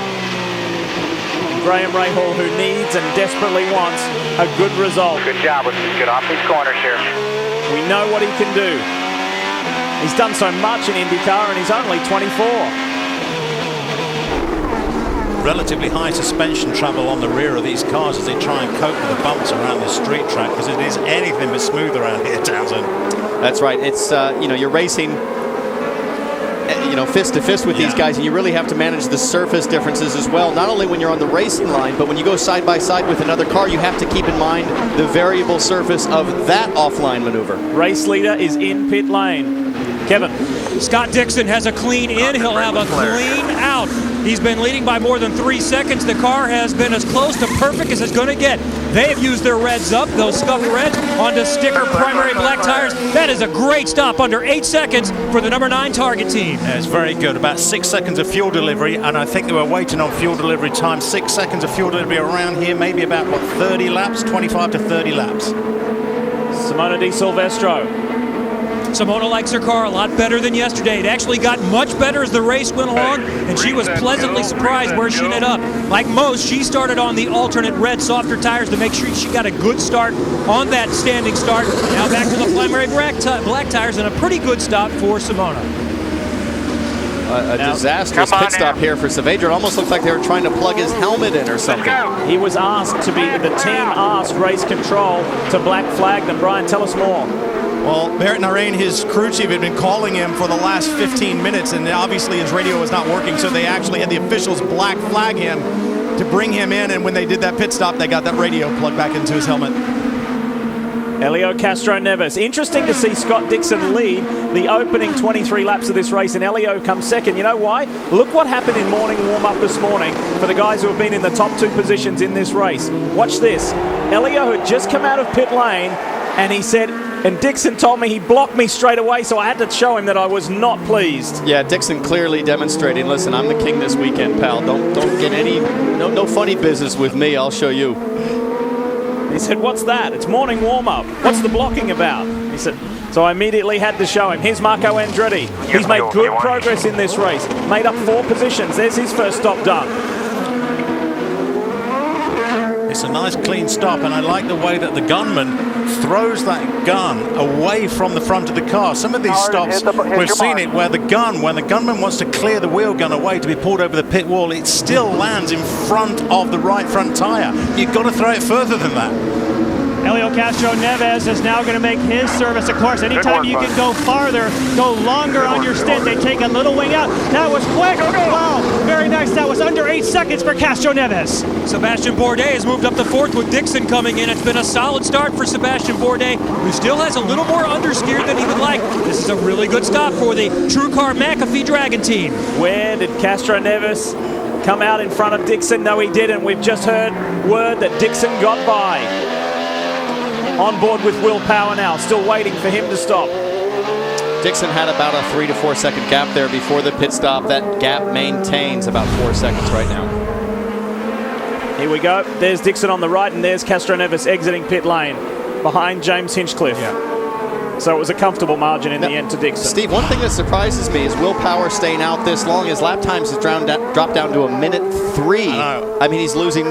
Graham Rahal, who needs and desperately wants a good result. Good job. Let's get off these corners here. We know what he can do. He's done so much in IndyCar, and he's only 24. Relatively high suspension travel on the rear of these cars as they try and cope with the bumps around this street track, because it is anything but smooth around here, Townsend. That's right. It's you're racing fist to fist with these guys, and you really have to manage the surface differences as well. Not only when you're on the racing line, but when you go side by side with another car, you have to keep in mind the variable surface of that offline maneuver. Race leader is in pit lane. Kevin. Scott Dixon has a clean in. He'll have a clean out. He's been leading by more than 3 seconds. The car has been as close to perfect as it's going to get. They have used their reds up, those scuffed reds, onto sticker primary black tires. That is a great stop, under 8 seconds for the number 9 target team. Yeah, it's very good. About 6 seconds of fuel delivery, and I think they were waiting on fuel delivery time. 6 seconds of fuel delivery around here, maybe about, 30 laps? 25 to 30 laps. Simona Di Silvestro. Simona likes her car a lot better than yesterday. It actually got much better as the race went along, and she was pleasantly surprised where she ended up. Like most, she started on the alternate red, softer tires to make sure she got a good start on that standing start. Now back to the primary black tires, and a pretty good stop for Simona. A disastrous pit stop here for Saavedra. It almost looked like they were trying to plug his helmet in or something. He was asked to be, the team asked race control to black flag them. Brian, tell us more. Well, Barrett Narain, his crew chief, had been calling him for the last 15 minutes, and obviously his radio was not working, so they actually had the officials black flag him to bring him in, and when they did that pit stop, they got that radio plugged back into his helmet. Elio Castro-Neves. Interesting to see Scott Dixon lead the opening 23 laps of this race, and Elio comes second. You know why? Look what happened in morning warm-up this morning for the guys who have been in the top 2 positions in this race. Watch this. Elio had just come out of pit lane, and he said, and Dixon told me he blocked me straight away, so I had to show him that I was not pleased. Yeah, Dixon clearly demonstrating, listen, I'm the king this weekend, pal. Don't get no funny business with me. I'll show you. He said, what's that? It's morning warm-up. What's the blocking about? He said, so I immediately had to show him. Here's Marco Andretti. He's made good progress in this race. Made up 4 positions. There's his first stop done. It's a nice clean stop, and I like the way that the gunman throws that gun away from the front of the car. Some of these stops, we've seen it where when the gunman wants to clear the wheel gun away to be pulled over the pit wall, it still lands in front of the right front tire. You've got to throw it further than that. Helio Castro Neves is now going to make his service. Of course, anytime you can go farther, go longer on your stint, they take a little wing out. That was quick. Wow, very nice. That was under 8 seconds for Castro Neves. Sebastian Bourdais has moved up to 4th with Dixon coming in. It's been a solid start for Sebastian Bourdais, who still has a little more understeer than he would like. This is a really good stop for the TrueCar McAfee Dragon team. Where did Castro Neves come out in front of Dixon? No, he didn't. We've just heard word that Dixon got by. On board with Will Power now, still waiting for him to stop. Dixon had about a 3 to 4 second gap there before the pit stop. That gap maintains about 4 seconds right now. Here we go. There's Dixon on the right, and there's Castro Neves exiting pit lane behind James Hinchcliffe. Yeah. So it was a comfortable margin in the end to Dixon. Steve, one thing that surprises me is Will Power staying out this long. His lap times have dropped down to 1:03. I mean, he's losing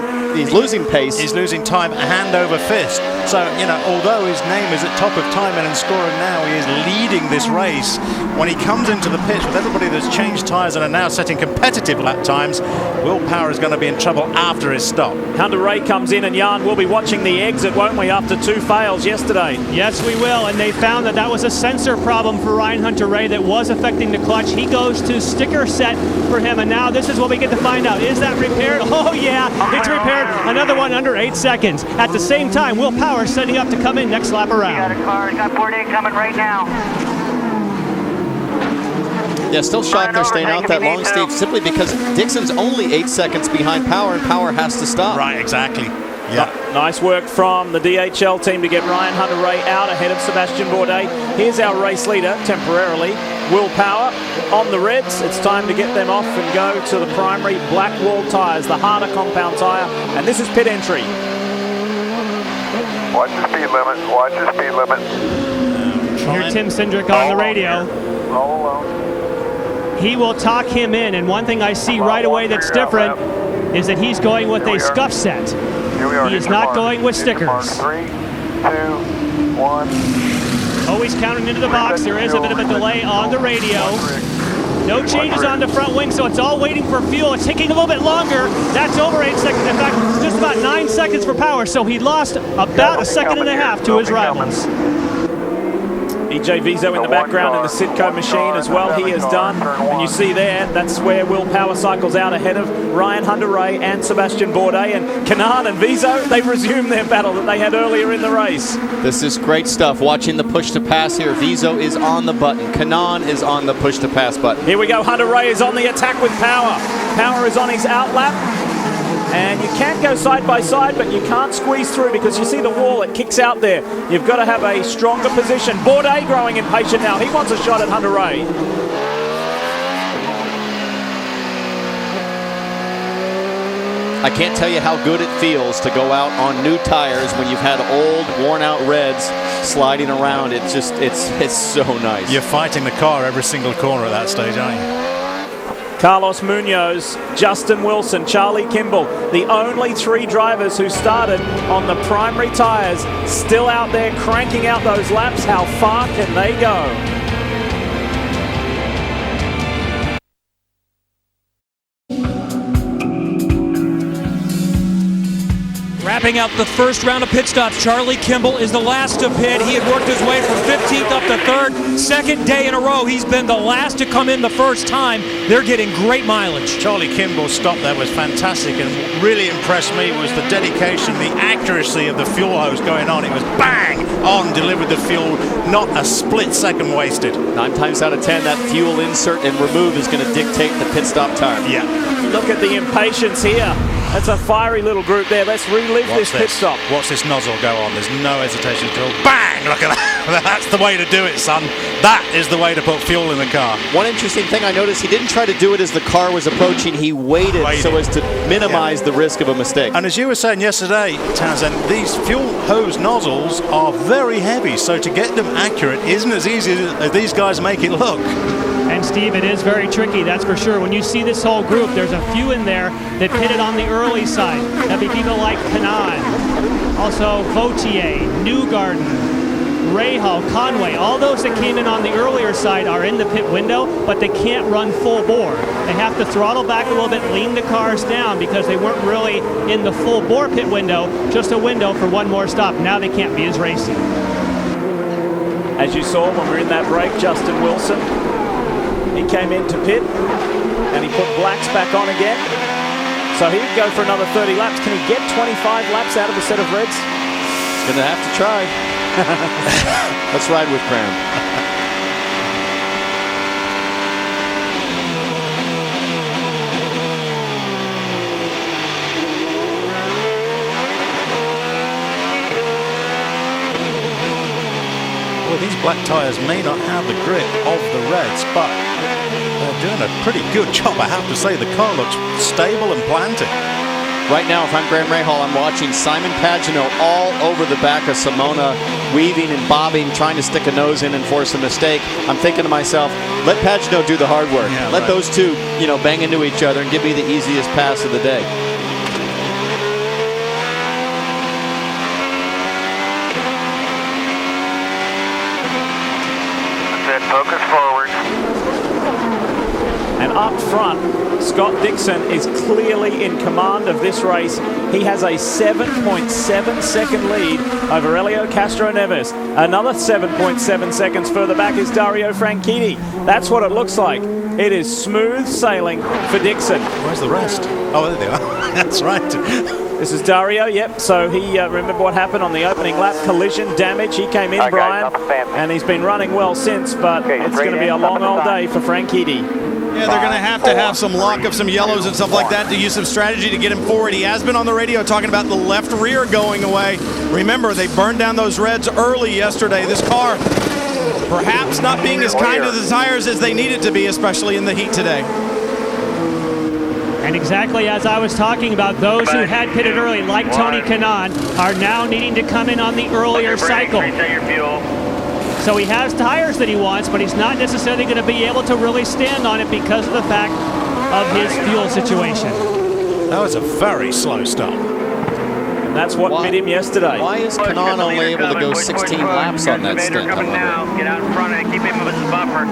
pace. He's losing time hand over fist. So, although his name is at top of timing and scoring now, he is leading this race. When he comes into the pits with everybody that's changed tyres and are now setting competitive lap times, Will Power is going to be in trouble after his stop. Hunter Ray comes in, and Jan, we'll be watching the exit, won't we, after 2 fails yesterday? Yes, we will, and they found that was a sensor problem for Ryan Hunter-Reay that was affecting the clutch. He goes to sticker set for him, and now this is what we get to find out. Is that repaired? Oh yeah, it's repaired. Another one under 8 seconds. At the same time, Will Power setting up to come in next lap around. Got a car, got Bourdais coming right now. Yeah, still shocked they're staying out that long, Steve, simply because Dixon's only 8 seconds behind Power, and Power has to stop. Right, exactly. Yeah. Nice work from the DHL team to get Ryan Hunter-Reay out ahead of Sebastian Bourdais. Here's our race leader, temporarily, Will Power. On the reds, it's time to get them off and go to the primary black wall tyres, the harder compound tyre, and this is pit entry. Watch the speed limit, watch the speed limit. Hear Tim Cindric on the radio. All alone. He will talk him in, and one thing I see right away that's different is that he's going with a scuff set. He is not going with stickers. 3, 2, 1. Always counting into the box. There is a bit of a delay on the radio. No changes on the front wing, so it's all waiting for fuel. It's taking a little bit longer. That's over 8 seconds. In fact, it's just about 9 seconds for Power, so he lost about a second and a half to his rivals. EJ Vizo in the background in the Sitco machine as well. He is done. And you see there, that's where Will Power cycles out ahead of Ryan Hunter-Reay and Sebastian Bourdais. And Kanaan and Vizo, they resume their battle that they had earlier in the race. This is great stuff. Watching the push to pass here. Vizo is on the button. Kanaan is on the push to pass button. Here we go. Hunter-Reay is on the attack with Power. Power is on his out lap. And you can go side by side, but you can't squeeze through because you see the wall, it kicks out there. You've got to have a stronger position. Bourdais growing impatient now. He wants a shot at Hunter-Reay. I can't tell you how good it feels to go out on new tires when you've had old, worn-out reds sliding around. It's so nice. You're fighting the car every single corner at that stage, aren't you? Carlos Munoz, Justin Wilson, Charlie Kimball, the only 3 drivers who started on the primary tyres, still out there cranking out those laps. How far can they go? Wrapping up the first round of pit stops, Charlie Kimball is the last to pit. He had worked his way from 15th up to 3rd. Second day in a row, he's been the last to come in the first time. They're getting great mileage. Charlie Kimball's stop there was fantastic, and what really impressed me was the dedication, the accuracy of the fuel hose going on. It was bang on, delivered the fuel, not a split second wasted. 9 times out of 10, that fuel insert and remove is going to dictate the pit stop time. Yeah. Look at the impatience here. That's a fiery little group there. Let's relive this pit stop. Watch this nozzle go on. There's no hesitation at all. Bang! Look at that. That's the way to do it, son. That is the way to put fuel in the car. One interesting thing I noticed, he didn't try to do it as the car was approaching. He waited so as to minimize the risk of a mistake. And as you were saying yesterday, Townsend, these fuel hose nozzles are very heavy, so to get them accurate isn't as easy as these guys make it look. And Steve, it is very tricky, that's for sure. When you see this whole group, there's a few in there that pitted on the early side. That'd be people like Kanan, also Vautier, Newgarden, Rahal, Conway. All those that came in on the earlier side are in the pit window, but they can't run full bore. They have to throttle back a little bit, lean the cars down because they weren't really in the full bore pit window, just a window for one more stop. Now they can't be as racy. As you saw when we were in that break, Justin Wilson, he came into pit and he put blacks back on again. So he'd go for another 30 laps. Can he get 25 laps out of a set of reds? He's going to have to try. Let's ride with Graham. Well, these black tyres may not have the grip of the reds, but they're doing a pretty good job. I have to say, the car looks stable and planted. Right now, if I'm Graham Rahal, I'm watching Simon Pagenaud all over the back of Simona, weaving and bobbing, trying to stick a nose in and force a mistake. I'm thinking to myself, let Pagenaud do the hard work. Yeah, let right. those two, bang into each other and give me the easiest pass of the day. Then focus forward. And up front, Scott Dixon is clearly in command of this race. He has a 7.7 second lead over Helio Castroneves. Another 7.7 seconds further back is Dario Franchitti. That's what it looks like. It is smooth sailing for Dixon. Where's the rest? Oh, there they are. That's right. This is Dario, yep. So he, remember what happened on the opening lap, collision damage. He came in, Brian, and he's been running well since, but it's going to be a long old day for Franchitti. Yeah, they're going to have some luck of some yellows and stuff like that to use some strategy to get him forward. He has been on the radio talking about the left rear going away. Remember, they burned down those reds early yesterday. This car perhaps not being as kind to the tires as they needed to be, especially in the heat today. And exactly as I was talking about, those who had pitted early, like Tony Kanaan, are now needing to come in on the earlier cycle. So he has tires that he wants, but he's not necessarily going to be able to really stand on it because of the fact of his fuel situation. That was a very slow start. And that's what bit him yesterday. Why is Kanaan only able to go 16 laps on that stint? Now. Get out in front and keep him with his buffer.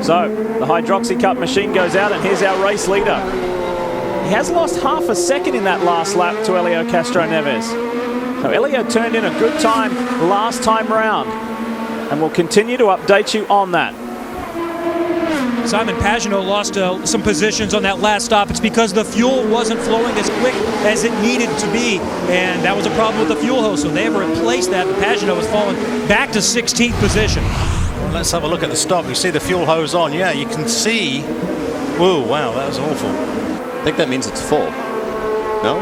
So the Hydroxy Cup machine goes out, and here's our race leader. He has lost half a second in that last lap to Helio Castroneves. So Helio turned in a good time last time round, and we'll continue to update you on that. Simon Pagenaud lost some positions on that last stop. It's because the fuel wasn't flowing as quick as it needed to be, and that was a problem with the fuel hose. So they have replaced that, and Pagenaud has fallen back to 16th position. Well, let's have a look at the stop. You see the fuel hose on. Yeah, you can see. Whoa, wow, that was awful. I think that means it's full. No?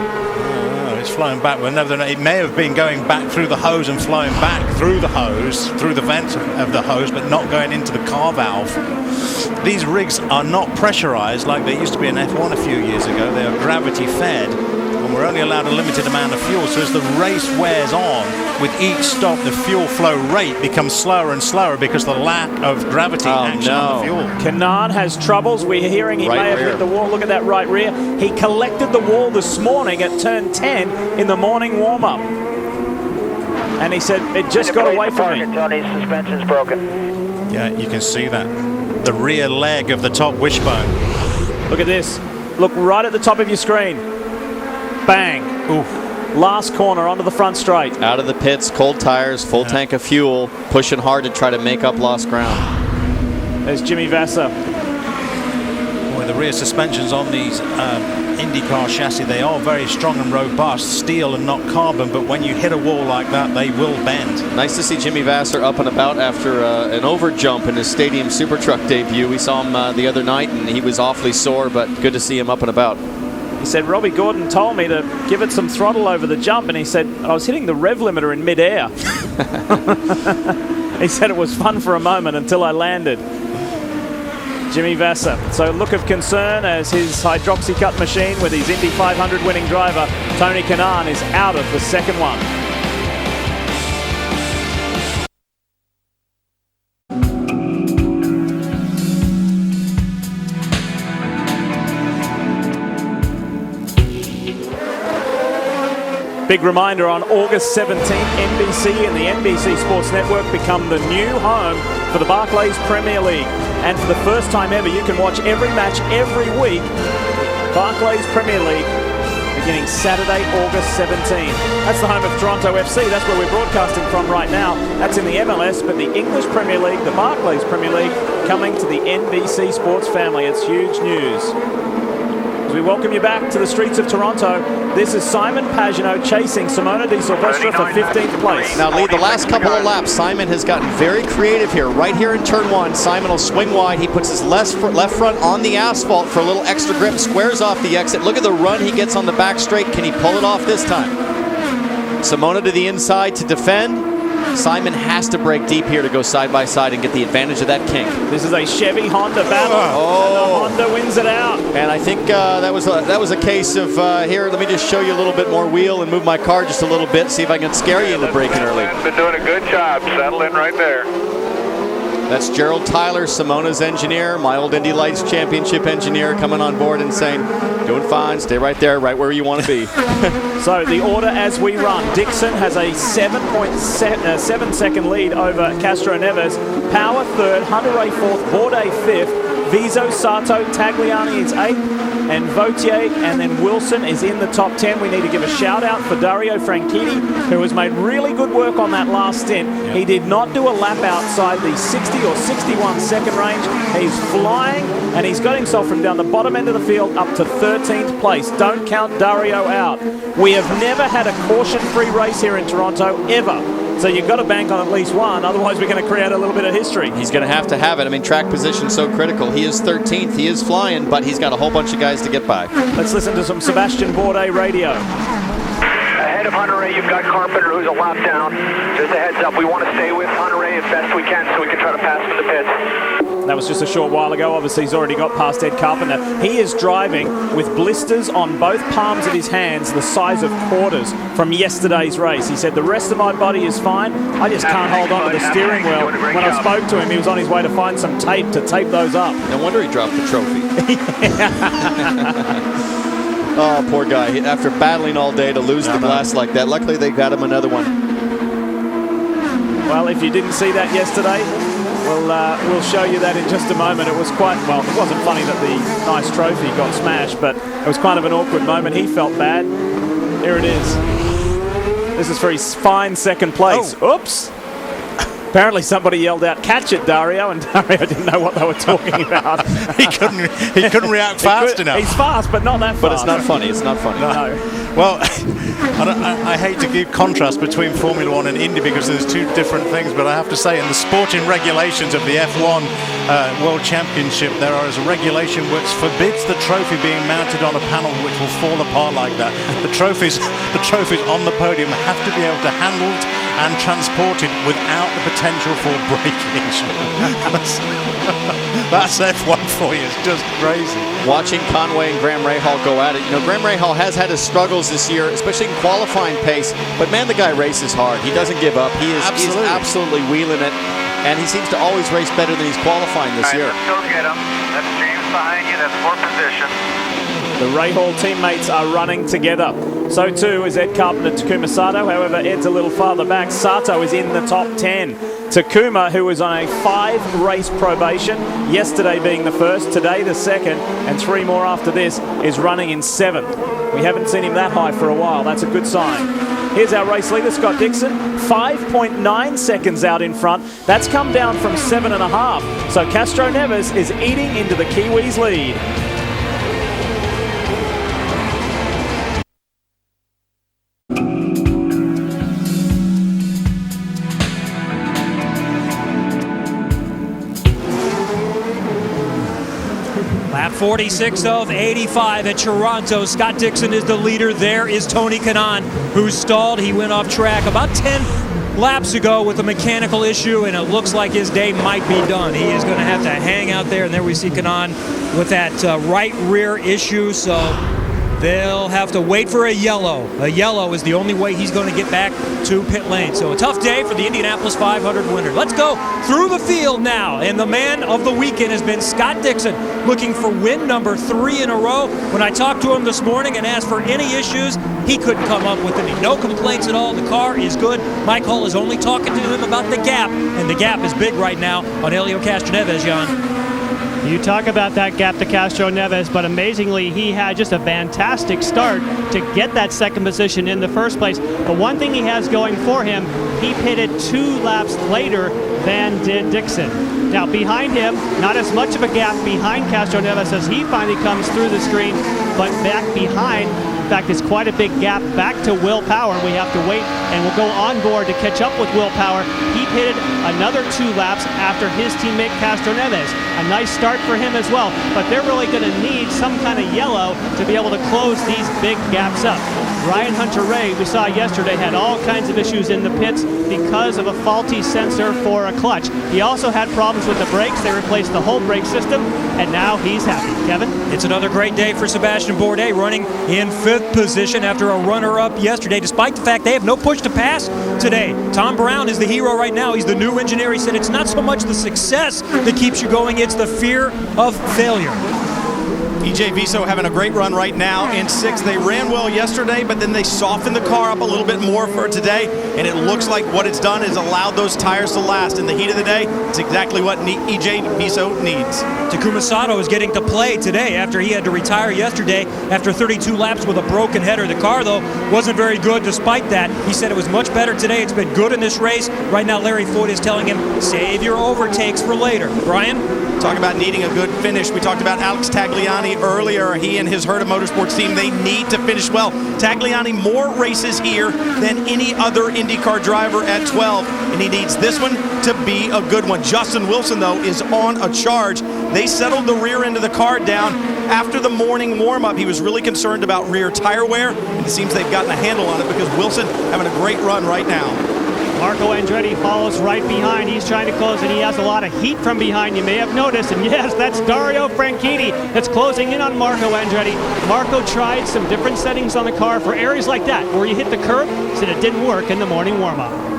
It's flowing back. It may have been going back through the hose and flowing back through the hose, through the vent of the hose, but not going into the car valve. These rigs are not pressurized like they used to be in F1 a few years ago. They are gravity fed, and we're only allowed a limited amount of fuel. So as the race wears on, with each stop, the fuel flow rate becomes slower and slower because the lack of gravity action on the fuel. Kanaan has troubles. We're hearing he may have hit the wall. Look at that right rear. He collected the wall this morning at turn 10 in the morning warm-up. And he said, it just got away from me. Tony's suspension's broken. Yeah, you can see that. The rear leg of the top wishbone. Look at this. Look right at the top of your screen. Bang. Oof. Last corner onto the front straight. Out of the pits, cold tires, full tank of fuel, pushing hard to try to make up lost ground. There's Jimmy Vasser. Boy, the rear suspensions on these IndyCar chassis, they are very strong and robust, steel and not carbon, but when you hit a wall like that, they will bend. Nice to see Jimmy Vasser up and about after an over jump in his Stadium Super Truck debut. We saw him the other night, and he was awfully sore, but good to see him up and about. He said, Robbie Gordon told me to give it some throttle over the jump, and he said, I was hitting the rev limiter in midair. He said it was fun for a moment until I landed. Jimmy Vasser. So look of concern as his Hydroxy Cup machine with his Indy 500 winning driver, Tony Kanaan, is out of the second one. Big reminder, on August 17th, NBC and the NBC Sports Network become the new home for the Barclays Premier League. And for the first time ever, you can watch every match every week. Barclays Premier League, beginning Saturday, August 17th. That's the home of Toronto FC. That's where we're broadcasting from right now. That's in the MLS, but the English Premier League, the Barclays Premier League, coming to the NBC Sports family. It's huge news. As we welcome you back to the streets of Toronto, this is Simon Pagenaud chasing Simona Di Silvestro for 15th place. Now, Lee, the last couple of laps, Simon has gotten very creative here. Right here in turn 1, Simon will swing wide. He puts his left front on the asphalt for a little extra grip, squares off the exit. Look at the run he gets on the back straight. Can he pull it off this time? Simona to the inside to defend. Simon has to break deep here to go side by side and get the advantage of that kink. This is a Chevy Honda battle. Oh, and the Honda wins it out. And I think that was a case of here. Let me just show you a little bit more wheel and move my car just a little bit. See if I can scare you into braking early. Been doing a good job. Settle in right there. That's Gerald Tyler, Simona's engineer, my old Indy Lights Championship engineer, coming on board and saying, doing fine, stay right there, right where you want to be. So the order as we run, Dixon has a 7.7 second lead over Castro Neves, Power third, Hunter-Reay fourth, Bourdais fifth, Vizo, Sato, Tagliani is eighth, and Vautier and then Wilson is in the top 10. We need to give a shout out for Dario Franchitti, who has made really good work on that last stint. Yep. He did not do a lap outside the 60 or 61 second range. He's flying, and he's got himself from down the bottom end of the field up to 13th place. Don't count Dario out. We have never had a caution-free race here in Toronto, ever. So you've got to bank on at least one, otherwise we're going to create a little bit of history. He's going to have it. I mean, track position's so critical. He is 13th, he is flying, but he's got a whole bunch of guys to get by. Let's listen to some Sebastian Bourdais radio. Ahead of Hunter-Reay, you've got Carpenter, who's a lap down. Just a heads up, we want to stay with Hunter-Reay as best we can so we can try to pass him in the pits. That was just a short while ago. Obviously, he's already got past Ed Carpenter. He is driving with blisters on both palms of his hands the size of quarters from yesterday's race. He said, the rest of my body is fine. I just can't hold on to the steering wheel. When I spoke to him, he was on his way to find some tape to tape those up. No wonder he dropped the trophy. Oh, poor guy. After battling all day to lose the glass like that, luckily they got him another one. Well, if you didn't see that yesterday, we'll show you that in just a moment. It was quite, well, it wasn't funny that the nice trophy got smashed, but it was kind of an awkward moment. He felt bad. Here it is. This is for his fine second place. Oh. Oops. Apparently somebody yelled out, "Catch it, Dario," and Dario didn't know what they were talking about. he couldn't react fast enough. He's fast, but not that fast. But it's not funny. It's not funny. No. Well, I hate to give contrast between Formula One and Indy because there's two different things, but I have to say in the sporting regulations of the F1 World Championship, there is a regulation which forbids the trophy being mounted on a panel which will fall apart like that. The trophies on the podium have to be able to handled and transported without the potential for breakage. That's F1 for you. It's just crazy. Watching Conway and Graham Rahal go at it. You know, Graham Rahal has had his struggles this year, especially in qualifying pace. But man, the guy races hard. He doesn't give up. He's absolutely wheeling it, and he seems to always race better than he's qualifying this year. Let's go get him. That's James behind you. That's 4th position. The Rahal teammates are running together. So too is Ed Carpenter, Takuma Sato. However, Ed's a little farther back. Sato is in the top 10. Takuma, who was on a 5-race probation, yesterday being the first, today the second, and 3 more after this, is running in 7th. We haven't seen him that high for a while. That's a good sign. Here's our race leader, Scott Dixon, 5.9 seconds out in front. That's come down from 7.5. So Castro Neves is eating into the Kiwis' lead. Lap 46 of 85 at Toronto. Scott Dixon is the leader. There is Tony Kanaan, who stalled. He went off track about 10 laps ago with a mechanical issue, and it looks like his day might be done. He is going to have to hang out there, and there we see Kanaan with that right rear issue. So they'll have to wait for a yellow. A yellow is the only way he's going to get back to pit lane. So a tough day for the Indianapolis 500 winner. Let's go through the field now. And the man of the weekend has been Scott Dixon, looking for win number 3 in a row. When I talked to him this morning and asked for any issues, he couldn't come up with any. No complaints at all. The car is good. Mike Hull is only talking to him about the gap, and the gap is big right now on Helio Castroneves, Jan. You talk about that gap to Castroneves, but amazingly, he had just a fantastic start to get that second position in the first place. The one thing he has going for him, he pitted 2 laps later than did Dixon. Now, behind him, not as much of a gap behind Castroneves as he finally comes through the screen, but back behind, in fact, it's quite a big gap back to Will Power. We have to wait, and we'll go on board to catch up with Will Power. He pitted another 2 laps after his teammate Castroneves. A nice start for him as well, but they're really going to need some kind of yellow to be able to close these big gaps up. Ryan Hunter-Reay, we saw yesterday, had all kinds of issues in the pits because of a faulty sensor for a clutch. He also had problems with the brakes. They replaced the whole brake system, and now he's happy. Kevin? It's another great day for Sebastian Bourdais, running in 5th position after a runner-up yesterday, despite the fact they have no push to pass today. Tom Brown is the hero right now. He's the new engineer. He said it's not so much the success that keeps you going, it's the fear of failure. EJ Viso having a great run right now in 6th. They ran well yesterday, but then they softened the car up a little bit more for today, and it looks like what it's done is allowed those tires to last. In the heat of the day, it's exactly what EJ Viso needs. Takuma Sato is getting to play today after he had to retire yesterday after 32 laps with a broken header. The car, though, wasn't very good despite that. He said it was much better today. It's been good in this race. Right now, Larry Foyt is telling him, save your overtakes for later. Brian? Talk about needing a good finish. We talked about Alex Tagliani earlier. He and his Herta Motorsports team, they need to finish well. Tagliani more races here than any other IndyCar driver at 12, and he needs this one to be a good one. Justin Wilson, though, is on a charge. They settled the rear end of the car down after the morning warm-up. He was really concerned about rear tire wear, and it seems they've gotten a handle on it because Wilson having a great run right now. Marco Andretti follows right behind. He's trying to close, and he has a lot of heat from behind. You may have noticed, and yes, that's Dario Franchitti that's closing in on Marco Andretti. Marco tried some different settings on the car for areas like that, where you hit the curb, said it didn't work in the morning warm-up.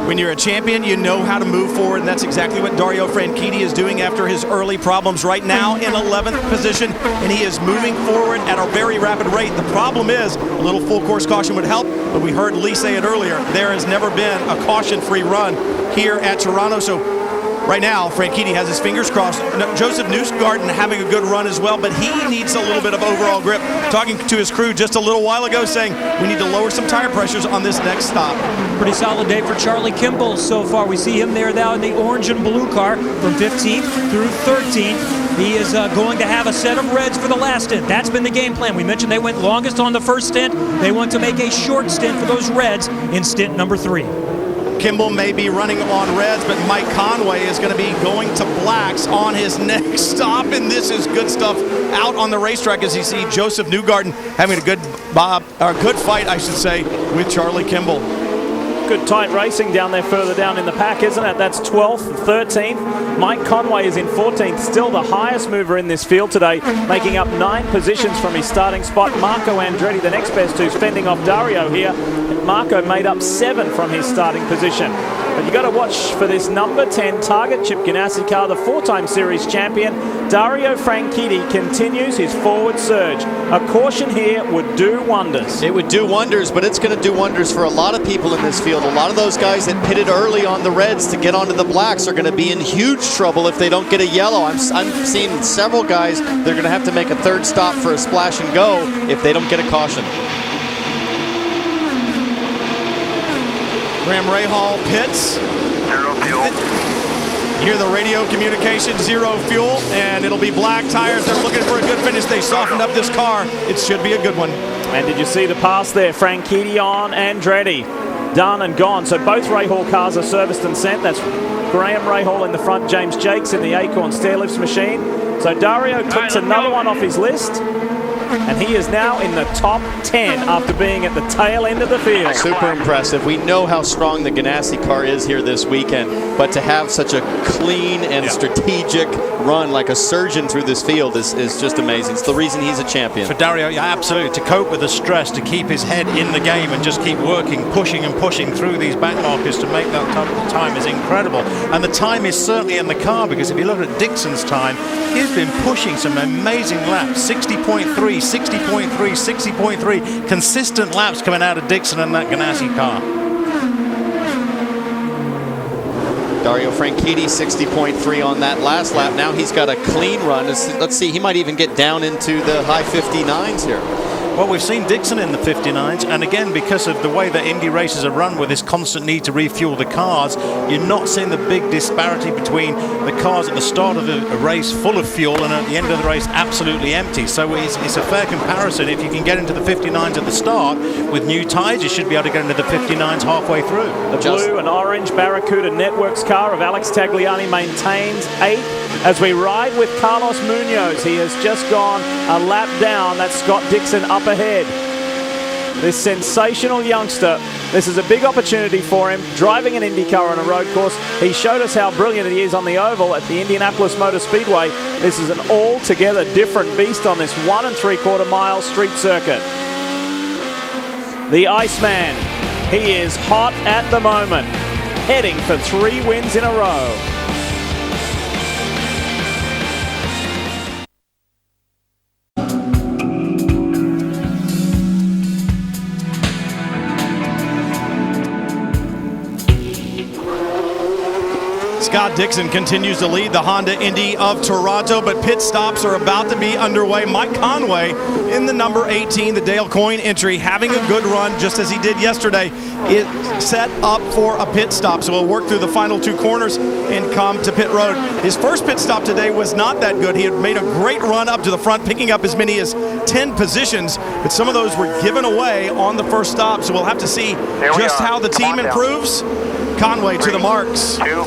When you're a champion, you know how to move forward, and that's exactly what Dario Franchitti is doing after his early problems. Right now in 11th position, and he is moving forward at a very rapid rate. The problem is a little full course caution would help, but we heard Lee say it earlier, there has never been a caution-free run here at Toronto. So right now, Franchitti has his fingers crossed. Joseph Newgarden having a good run as well, but he needs a little bit of overall grip. Talking to his crew just a little while ago saying we need to lower some tire pressures on this next stop. Pretty solid day for Charlie Kimball so far. We see him there now in the orange and blue car from 15th through 13th. He is going to have a set of reds for the last stint. That's been the game plan. We mentioned they went longest on the first stint. They want to make a short stint for those reds in stint number 3. Kimball may be running on reds, but Mike Conway is going to be going to blacks on his next stop, and this is good stuff out on the racetrack as you see Joseph Newgarden having a good fight, I should say, with Charlie Kimball. Good tight racing down there further down in the pack, isn't it? That's 12th, 13th. Mike Conway is in 14th, still the highest mover in this field today, making up 9 positions from his starting spot. Marco Andretti, the next best, who's fending off Dario here. Marco made up 7 from his starting position. But you got to watch for this number 10 Target Chip Ganassi car, the 4-time series champion. Dario Franchitti continues his forward surge. A caution here would do wonders. It would do wonders, but it's going to do wonders for a lot of people in this field. A lot of those guys that pitted early on the reds to get onto the blacks are going to be in huge trouble if they don't get a yellow. I'm seeing several guys, they're going to have to make a 3rd stop for a splash and go if they don't get a caution. Graham Rahal pits. Zero fuel. You hear the radio communication, 0 fuel, and it'll be black tires. They're looking for a good finish. They softened up this car. It should be a good one. And did you see the pass there? Franchitti on Andretti. Done and gone. So both Rahal cars are serviced and sent. That's Graham Rahal in the front, James Jakes in the Acorn stairlifts machine. So Dario clicks another one off his list. and he is now in the top 10 after being at the tail end of the field. Super impressive. We know how strong the Ganassi car is here this weekend, but to have such a clean and strategic run like a surgeon through this field is just amazing. It's the reason he's a champion. For Dario, yeah, absolutely. To cope with the stress, to keep his head in the game and just keep working, pushing and pushing through these back markers to make that time is incredible. And the time is certainly in the car, because if you look at Dixon's time, he's been pushing some amazing laps. 60.3, 60.3, 60.3. Consistent laps coming out of Dixon and that Ganassi car. Dario Franchitti 60.3 on that last lap. Now he's got a clean run. Let's see, he might even get down into the high 59s here. Well, we've seen Dixon in the 59s, and again, because of the way that Indy races are run with this constant need to refuel the cars, you're not seeing the big disparity between the cars at the start of a race full of fuel and at the end of the race absolutely empty. So it's a fair comparison. If you can get into the 59s at the start with new tyres, you should be able to get into the 59s halfway through. The blue and orange Barracuda Networks car of Alex Tagliani maintains 8th as we ride with Carlos Munoz. He has just gone a lap down. That's Scott Dixon up ahead. This sensational youngster, this is a big opportunity for him, driving an Indy car on a road course. He showed us how brilliant he is on the oval at the Indianapolis Motor Speedway. This is an altogether different beast on this 1 3/4 mile street circuit. The Iceman, he is hot at the moment, heading for 3 wins in a row. Scott Dixon continues to lead the Honda Indy of Toronto, but pit stops are about to be underway. Mike Conway in the number 18, the Dale Coyne entry, having a good run just as he did yesterday. It set up for a pit stop, so he'll work through the final 2 corners and come to pit road. His first pit stop today was not that good. He had made a great run up to the front, picking up as many as 10 positions, but some of those were given away on the first stop, so we'll have to see just how the team improves. Conway to the marks. 2,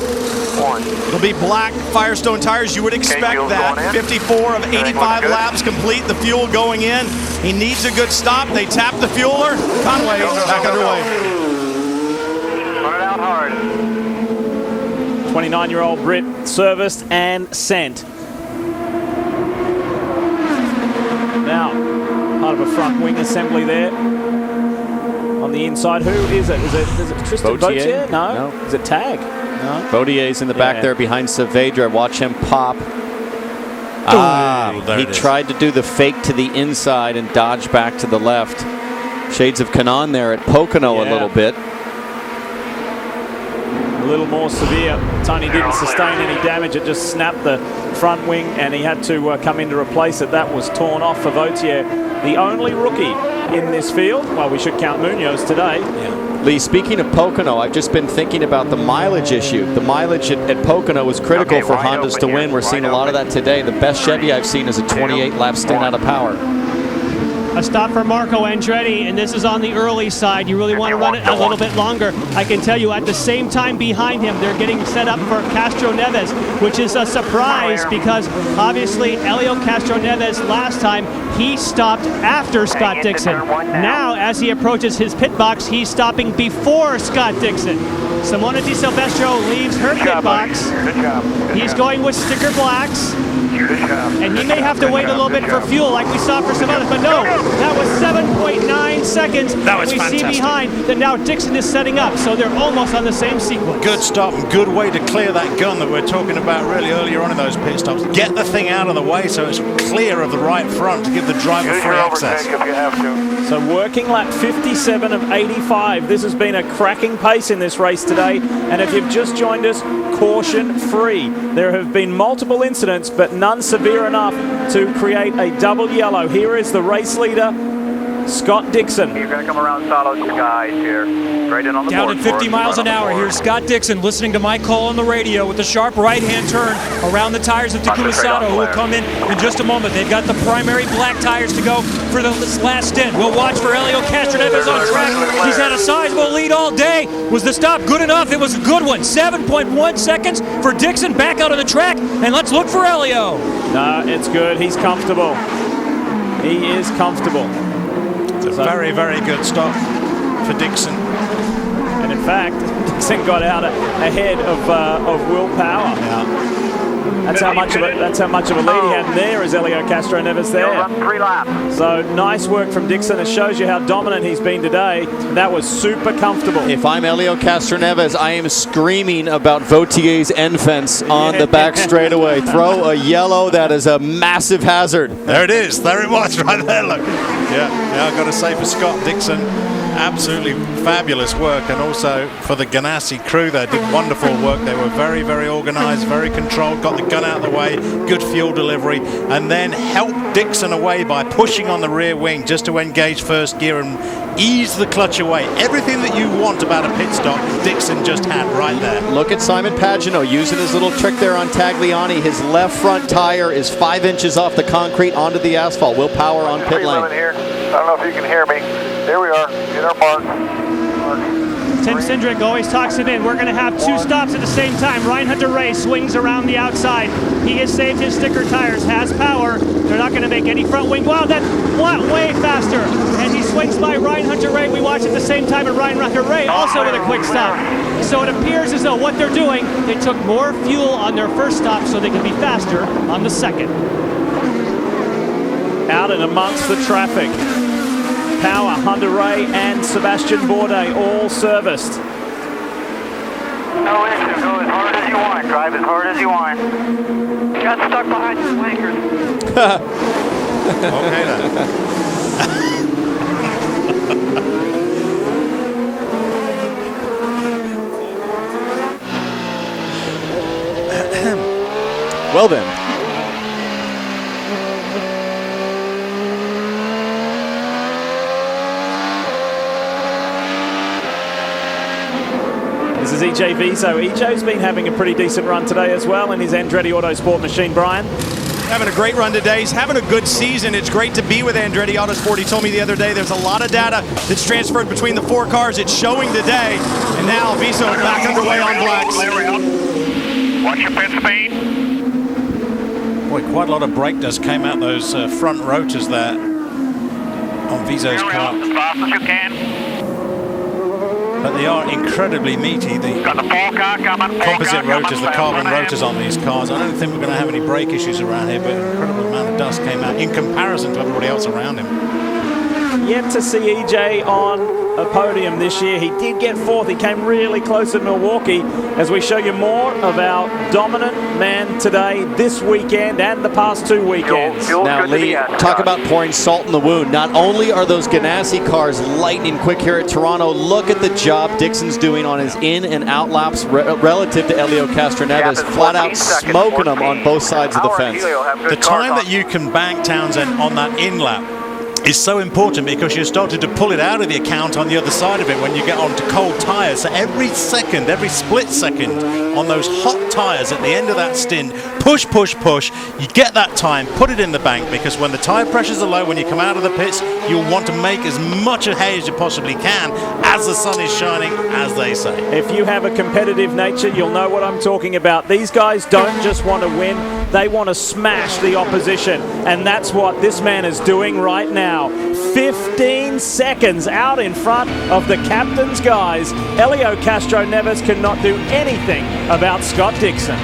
1. It'll be black Firestone tires. You would expect that. 54 of 85 laps complete. The fuel going in. He needs a good stop. They tap the fueler. Conway back underway. Run it out hard. 29-year-old Brit serviced and sent. Now, part of a front wing assembly there. On the inside, who is it? Is it Tristan Bautier? No. Is it Tag? No. Bautier's in the back there behind Saavedra. Watch him pop. He tried to do the fake to the inside and dodge back to the left. Shades of Canan there at Pocono a little bit. A little more severe. Tony didn't sustain any damage. It just snapped the front wing, and he had to come in to replace it. That was torn off for Vautier, the only rookie in this field. Well, we should count Munoz today. Lee, speaking of Pocono, I've just been thinking about the mileage issue. The mileage at Pocono was critical for Hondas to win. We're seeing a lot of that today. The best Chevy I've seen is a 28-lap stint out of power. A stop for Marco Andretti, and this is on the early side. You really want to run it a little bit longer. I can tell you at the same time behind him, they're getting set up for Castro Neves, which is a surprise because obviously Helio Castro Neves last time, he stopped after Scott Dixon. Now, as he approaches his pit box, he's stopping before Scott Dixon. Simona Di Silvestro leaves her pit box. He's going with sticker blacks. And he may have to wait a little bit for fuel like we saw for some others, but no, that was 7.9 seconds that we see behind that now Dixon is setting up, so they're almost on the same sequence. Good stop and good way to clear that gun that we're talking about really earlier on in those pit stops. Get the thing out of the way so it's clear of the right front to give the driver free access. So working lap 57 of 85. This has been a cracking pace in this race today, and if you've just joined us, caution free. There have been multiple incidents, but none severe enough to create a double yellow. Here is the race leader, Scott Dixon. You're going to come around solid skies here. Right in on the down board at 50 miles an hour. Here's Scott Dixon listening to my call on the radio with a sharp right-hand turn around the tires of Takuma Sato, who will come in just a moment. They've got the primary black tires to go for the last stint. We'll watch for Helio Castroneves on track. He's had a sizable lead all day. Was the stop good enough? It was a good one. 7.1 seconds for Dixon back out on the track, and let's look for Helio. No, it's good. He's comfortable. He is comfortable. It's a very, very good stop for Dixon. And in fact, Dixon got out ahead of Will Power. Yeah. That's how much of a lead he had there as Elio Castro Neves there. He'll run 3 laps. So nice work from Dixon. It shows you how dominant he's been today. That was super comfortable. If I'm Elio Castro Neves, I am screaming about Vautier's end fence on the back straightaway. Throw a yellow. That is a massive hazard. There it is. There it was right there. Look. Yeah, I've got to say for Scott Dixon, absolutely fabulous work, and also for the Ganassi crew, they did wonderful work. They were very, very organized, very controlled, got the gun out of the way, good fuel delivery, and then helped Dixon away by pushing on the rear wing just to engage first gear and ease the clutch away. Everything that you want about a pit stop, Dixon just had right there. Look at Simon Pagenaud using his little trick there on Tagliani. His left front tire is 5 inches off the concrete onto the asphalt. Will Power on pit lane. Here. I don't know if you can hear me. Here we are. In our mark. Tim Cindric always talks it in. We're going to have 2 stops at the same time. Ryan Hunter-Reay swings around the outside. He has saved his sticker tires, has power. They're not going to make any front wing. Wow, that's way faster. And he swings by Ryan Hunter-Reay. We watch at the same time, and Ryan Hunter-Reay also with a quick stop. So it appears as though what they're doing, they took more fuel on their first stop so they can be faster on the second. Out and amongst the traffic. Power, Hunter-Reay and Sebastian Bourdais all serviced. No issue. Go as hard as you want. Drive as hard as you want. Got stuck behind the flankers. Okay then. Well then. This is EJ Viso. EJ's been having a pretty decent run today as well in his Andretti Autosport machine, Brian. Having a great run today. He's having a good season. It's great to be with Andretti Autosport. He told me the other day there's a lot of data that's transferred between the 4 cars. It's showing today. And now Viso back underway on blacks. Watch your pit speed. Boy, quite a lot of brake dust came out those front rotors there on Viso's car. As fast as you can. But they are incredibly meaty. The composite rotors, the carbon rotors on these cars. I don't think we're going to have any brake issues around here, but an incredible amount of dust came out in comparison to everybody else around him. Yet to see EJ on a podium this year. He did get 4th. He came really close at Milwaukee as we show you more of our dominant man today, this weekend, and the past 2 weekends. Now, Lee, talk about pouring salt in the wound. Not only are those Ganassi cars lightning quick here at Toronto, look at the job Dixon's doing on his in and out laps relative to Elio Castro Neves, flat out smoking them on both sides of the fence. The time that you can bank, Townsend, on that in lap is so important because you're starting to pull it out of the account on the other side of it when you get onto cold tires. So every second, every split second on those hot tires at the end of that stint, push, you get that time, put it in the bank, because when the tire pressures are low, when you come out of the pits, you'll want to make as much hay as you possibly can as the sun is shining, as they say. If you have a competitive nature, you'll know what I'm talking about. These guys don't just want to win, they want to smash the opposition, and that's what this man is doing right now. 15 seconds out in front of the captain's guys. Elio Castro Neves cannot do anything about Scott Dixon.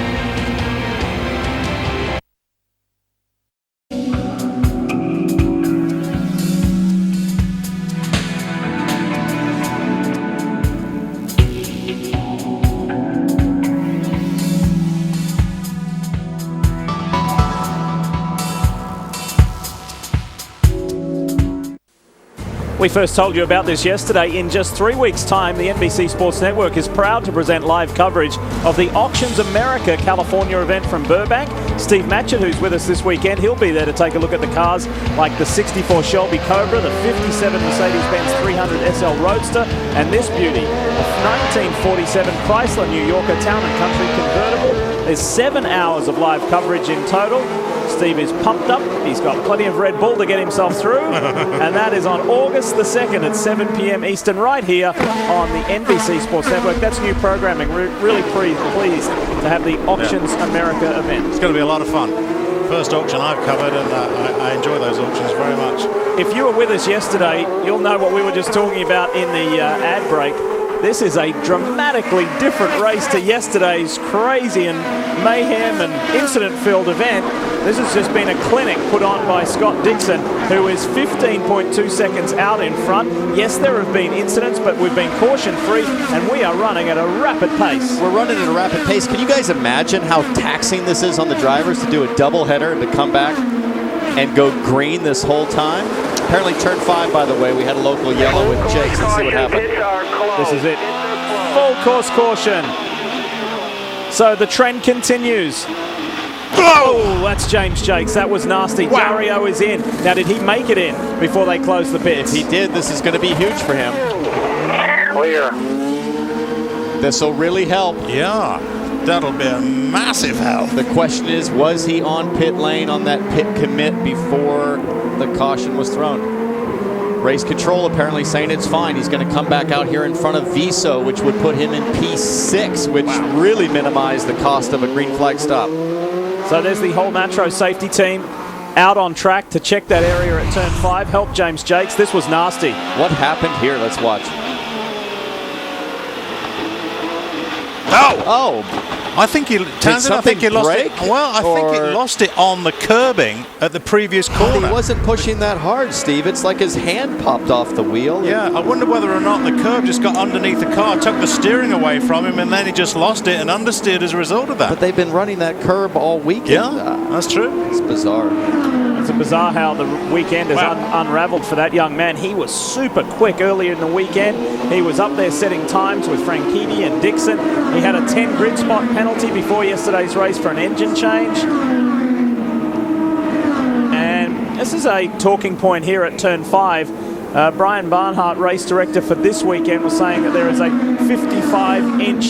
We first told you about this yesterday. In just 3 weeks' time, the NBC Sports Network is proud to present live coverage of the Auctions America California event from Burbank. Steve Matchett, who's with us this weekend, he'll be there to take a look at the cars like the 64 Shelby Cobra, the 57 Mercedes-Benz 300 SL Roadster, and this beauty, a 1947 Chrysler New Yorker Town & Country convertible. There's 7 hours of live coverage in total. Steve is pumped up. He's got plenty of Red Bull to get himself through. And that is on August the 2nd at 7 p.m. Eastern, right here on the NBC Sports Network. That's new programming. We're really pleased to have the Auctions America event. It's going to be a lot of fun. first auction I've covered, and I enjoy those auctions very much. If you were with us yesterday, you'll know what we were just talking about in the ad break. This is a dramatically different race to yesterday's crazy and mayhem and incident-filled event. This has just been a clinic put on by Scott Dixon, who is 15.2 seconds out in front. Yes, there have been incidents, but we've been caution-free, and we are running at a rapid pace. We're running at a rapid pace. Can you guys imagine how taxing this is on the drivers to do a double header and to come back and go green this whole time? Apparently turn 5, by the way, we had a local yellow with Jakes. Let's see what happened. This is it. Full course caution. So the trend continues. Oh, that's James Jakes. That was nasty. Wow. Dario is in. Now, did he make it in before they closed the pits? If he did, this is going to be huge for him. Clear. This will really help. Yeah, that'll be a massive help. The question is, was he on pit lane on that pit commit before the caution was thrown? Race control apparently saying it's fine. He's going to come back out here in front of Viso, which would put him in P6, which really minimized the cost of a green flag stop. So there's the whole Matro safety team out on track to check that area at turn 5. Help James Jakes. This was nasty. What happened here? Let's watch. Oh! I think he lost it. Well, I think he lost it on the curbing at the previous corner. He wasn't pushing that hard, Steve. It's like his hand popped off the wheel. Yeah, I wonder whether or not the curb just got underneath the car, took the steering away from him, and then he just lost it and understeered as a result of that. But they've been running that curb all weekend. Yeah, that's true. It's bizarre. It's bizarre how the weekend has unraveled for that young man. He was super quick earlier in the weekend. He was up there setting times with Franchitti and Dixon. He had a 10 grid spot penalty before yesterday's race for an engine change. And this is a talking point here at turn 5. Brian Barnhart, race director for this weekend, was saying that there is a 55-inch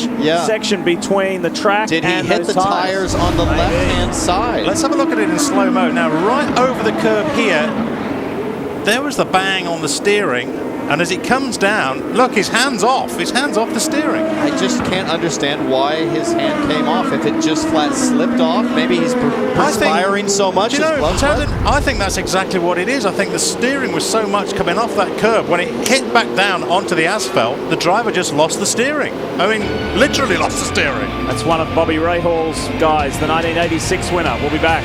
section between the track and Did he hit the tires on the left-hand side? Let's have a look at it in slow-mo. Now, right over the curb here, there was the bang on the steering, and as it comes down, look, his hand's off. His hand's off the steering. I just can't understand why his hand came off. If it just flat slipped off, maybe he's perspiring so much. I think that's exactly what it is. I think the steering was so much coming off that curb. When it hit back down onto the asphalt, the driver just lost the steering. I mean, literally lost the steering. That's one of Bobby Rahall's guys, the 1986 winner. We'll be back.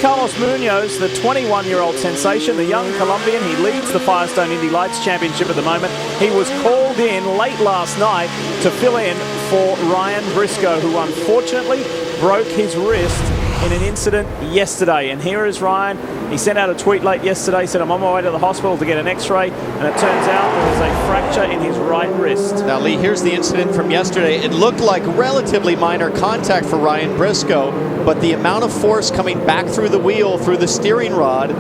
Carlos Munoz, the 21-year-old sensation, the young Colombian. He leads the Firestone Indy Lights Championship at the moment. He was called in late last night to fill in for Ryan Briscoe, who unfortunately broke his wrist in an incident yesterday. And here is Ryan. He sent out a tweet late yesterday, said, I'm on my way to the hospital to get an x-ray, and it turns out there was a fracture in his right wrist. Now, Lee, here's the incident from yesterday. It looked like relatively minor contact for Ryan Briscoe, but the amount of force coming back through the wheel, through the steering rod,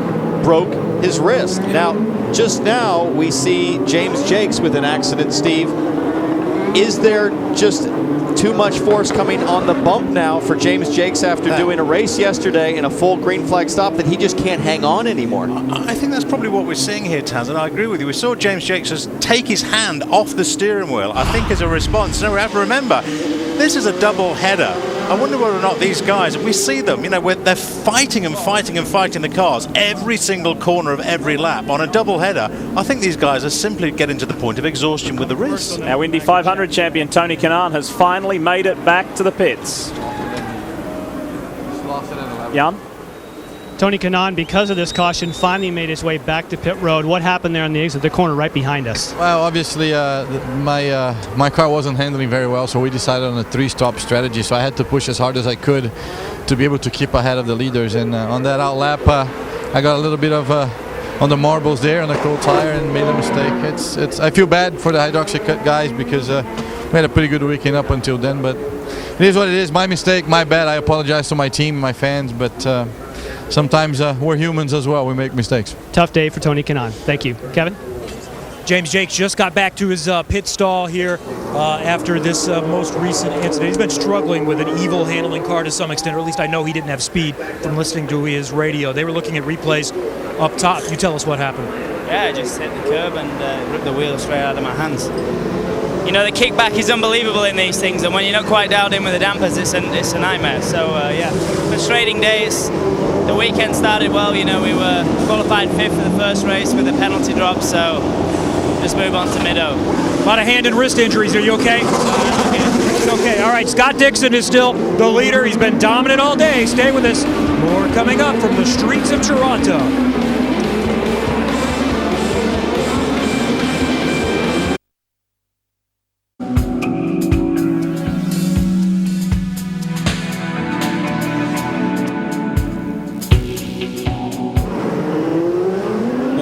broke his wrist. Now, just now, we see James Jakes with an accident, Steve. Is there just too much force coming on the bump now for James Jakes after doing a race yesterday and a full green flag stop that he just can't hang on anymore? I think that's probably what we're seeing here, Taz, and I agree with you. We saw James Jakes just take his hand off the steering wheel, I think, as a response. Now, we have to remember, this is a double header. I wonder whether or not these guys, we see them, you know, they're fighting and fighting and fighting the cars every single corner of every lap. On a double header, I think these guys are simply getting to the point of exhaustion with the wrist. Now, Indy 500 champion Tony Kanaan has finally made it back to the pits. Jan? Tony Kanaan, because of this caution, finally made his way back to pit road. What happened there on the exit, the corner right behind us? Well, obviously, my car wasn't handling very well, so we decided on a 3-stop strategy. So I had to push as hard as I could to be able to keep ahead of the leaders. And on that out lap, I got a little bit of on the marbles there on the cold tire and made a mistake. I feel bad for the Hydroxy Cut guys because we had a pretty good weekend up until then. But it is what it is. My mistake, my bad. I apologize to my team, my fans, but. Sometimes we're humans as well. We make mistakes. Tough day for Tony Kanaan. Thank you. Kevin? James Jakes just got back to his pit stall here after this most recent incident. He's been struggling with an evil handling car to some extent, or at least I know he didn't have speed from listening to his radio. They were looking at replays up top. You tell us what happened. Yeah, I just hit the curb and ripped the wheel straight out of my hands. You know, the kickback is unbelievable in these things, and when you're not quite dialed in with the dampers, it's a nightmare. So, yeah, frustrating days. The weekend started well, you know, we were qualified 5th for the first race with a penalty drop, so just move on to mid-O. A lot of hand and wrist injuries. Are you okay? It's okay. All right, Scott Dixon is still the leader. He's been dominant all day. Stay with us. More coming up from the streets of Toronto.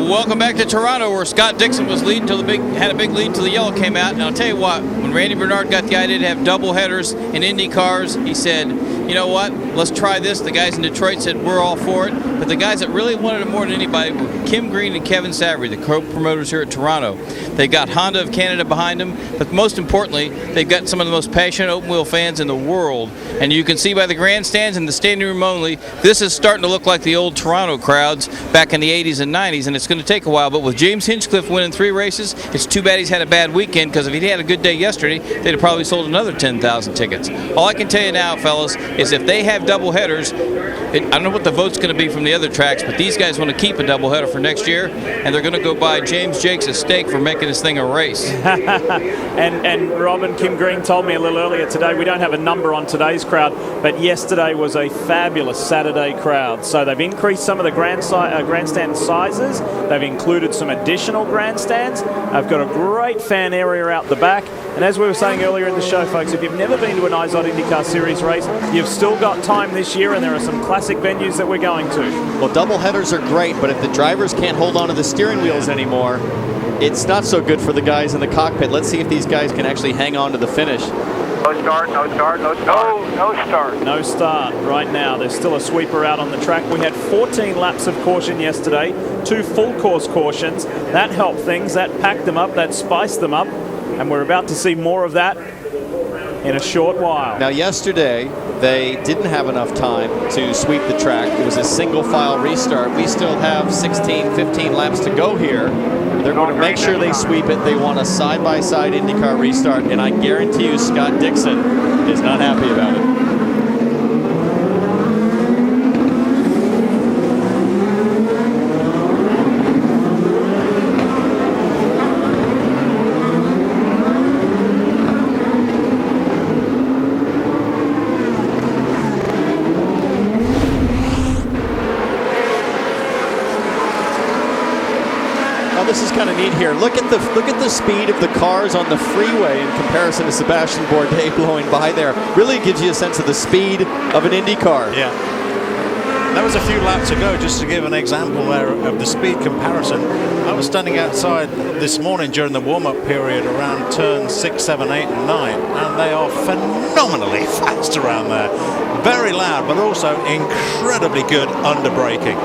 Welcome back to Toronto, where Scott Dixon was leading till had a big lead till the yellow came out. And I'll tell you what, when Randy Bernard got the idea to have double headers in Indy cars, he said, you know what, let's try this. The guys in Detroit said we're all for it. But the guys that really wanted it more than anybody were Kim Green and Kevin Savory, the co-promoters here at Toronto. They've got Honda of Canada behind them, but most importantly, they've got some of the most passionate open-wheel fans in the world. And you can see by the grandstands and the standing room only, this is starting to look like the old Toronto crowds back in the 80s and 90s, and it's going to take a while. But with James Hinchcliffe winning 3 races, it's too bad he's had a bad weekend, because if he'd had a good day yesterday, they'd have probably sold another 10,000 tickets. All I can tell you now, fellas, is if they have double headers, I don't know what the vote's going to be from the other tracks, but these guys want to keep a doubleheader for next year, and they're going to go buy James Jakes a steak for making this thing a race. and Robin, Kim Green told me a little earlier today, we don't have a number on today's crowd, but yesterday was a fabulous Saturday crowd. So they've increased some of the grandstand sizes. They've included some additional grandstands. They've got a great fan area out the back. And as we were saying earlier in the show, folks, if you've never been to an IZOD IndyCar Series race, you've still got time this year, and there are some classic venues that we're going to. Well, double headers are great, but if the drivers can't hold on to the steering wheels anymore, it's not so good for the guys in the cockpit. Let's see if these guys can actually hang on to the finish. No start, no start, no start. No start. No start right now. There's still a sweeper out on the track. We had 14 laps of caution yesterday, 2 full course cautions. That helped things. That packed them up. That spiced them up. And we're about to see more of that in a short while. Now, yesterday, they didn't have enough time to sweep the track. It was a single file restart. We still have 16, 15 laps to go here. They're going to make sure they sweep it. They want a side-by-side IndyCar restart, and I guarantee you Scott Dixon is not happy about it. This is kind of neat here. Look at the speed of the cars on the freeway in comparison to Sebastian Bourdais blowing by there. Really gives you a sense of the speed of an Indy car. Yeah. That was a few laps ago, just to give an example there of the speed comparison. I was standing outside this morning during the warm-up period around turns 6, 7, 8, and 9, and they are phenomenally fast around there. Very loud, but also incredibly good under braking.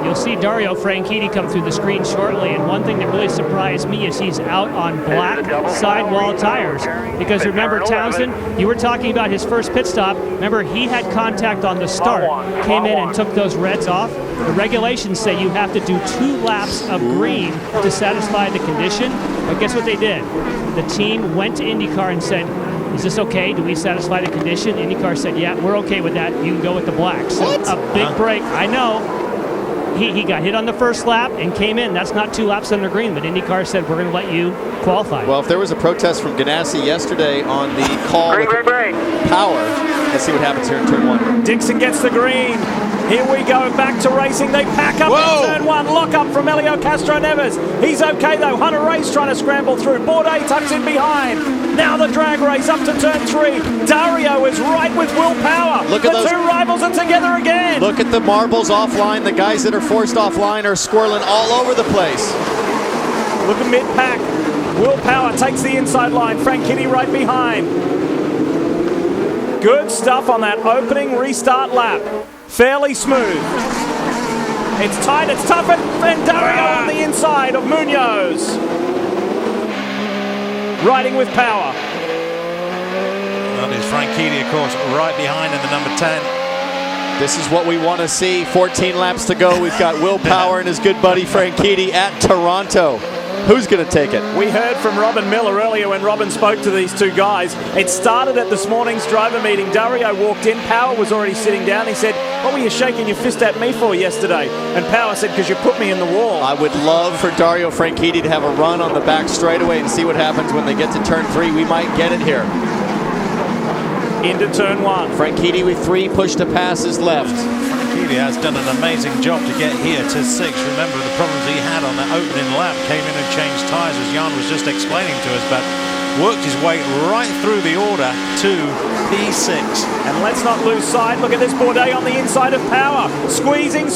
You'll see Dario Franchitti come through the screen shortly, and one thing that really surprised me is he's out on black sidewall tires. Because remember, Townsend, you were talking about his first pit stop. Remember, he had contact on the start, came in and took those reds off. The regulations say you have to do 2 laps of green to satisfy the condition, but guess what they did? The team went to IndyCar and said, is this okay? Do we satisfy the condition? IndyCar said, yeah, we're okay with that. You can go with the black. So a big break. I know. He got hit on the first lap and came in. That's not 2 laps under green, but IndyCar said, we're going to let you qualify. Well, if there was a protest from Ganassi yesterday on the call with power, let's see what happens here in turn 1. Dixon gets the green. Here we go, back to racing. They pack up in turn 1. Lock up from Helio Castroneves. He's okay, though. Hunter Ray's trying to scramble through. Bourdais tucks in behind. Now the drag race up to turn 3. Dario is right with Will Power. Look at the those 2 rivals are together again. Look at the marbles offline. The guys that are forced offline are squirreling all over the place. Look at mid-pack. Will Power takes the inside line. Franchitti right behind. Good stuff on that opening restart lap. Fairly smooth. It's tight, it's tough, and Dario on the inside of Munoz. Riding with Power. That is Franchitti, of course, right behind in the number 10. This is what we want to see. 14 laps to go. We've got Will Power and his good buddy Franchitti at Toronto. Who's going to take it? We heard from Robin Miller earlier when Robin spoke to these two guys. It started at this morning's driver meeting. Dario walked in. Power was already sitting down. He said, "What were you shaking your fist at me for yesterday?" And Power said, "Because you put me in the wall." I would love for Dario Franchitti to have a run on the back straightaway and see what happens when they get to turn 3. We might get it here. Into turn 1. Franchitti with 3, push to passes left. Franchitti has done an amazing job to get here to 6. Remember the problems he had on that opening lap. Came in and changed tyres, as Jan was just explaining to us, but worked his way right through the order to P6. And let's not lose sight. Look at this Bourdais on the inside of Power. Squeezing.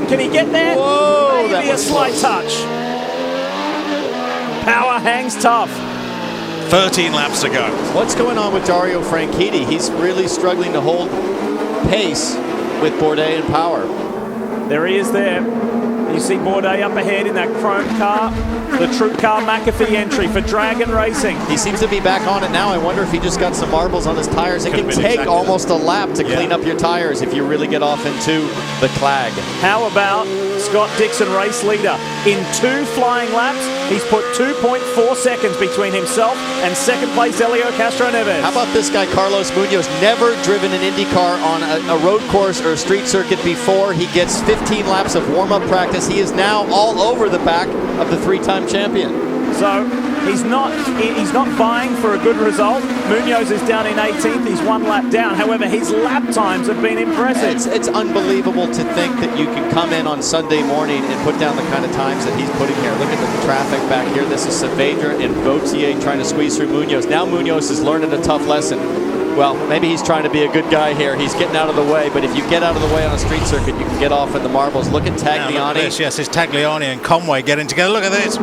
Can he get there? Whoa, maybe a slight touch. Power hangs tough. 13 laps to go. What's going on with Dario Franchitti? He's really struggling to hold pace with Bourdais and Power. There he is there. You see Bourdais up ahead in that chrome car, the True Car McAfee entry for Dragon Racing. He seems to be back on it now. I wonder if he just got some marbles on his tires. It can take almost a lap to clean up your tires if you really get off into the clag. How about Scott Dixon, race leader? In 2 flying laps, he's put 2.4 seconds between himself and second place Helio Castroneves. How about this guy, Carlos Munoz? Never driven an Indy car on a road course or a street circuit before. He gets 15 laps of warm-up practice. He is now all over the back of the 3-time champion. So he's not vying for a good result. Munoz is down in 18th. He's 1 lap down. However, his lap times have been impressive. It's unbelievable to think that you can come in on Sunday morning and put down the kind of times that he's putting here. Look at the traffic back here. This is Saavedra and Vautier trying to squeeze through Munoz. Now Munoz is learning a tough lesson. Well, maybe he's trying to be a good guy here. He's getting out of the way, but if you get out of the way on a street circuit, you can get off in the marbles. Look at Tagliani. Look at this. Yes, it's Tagliani and Conway getting together. Look at this.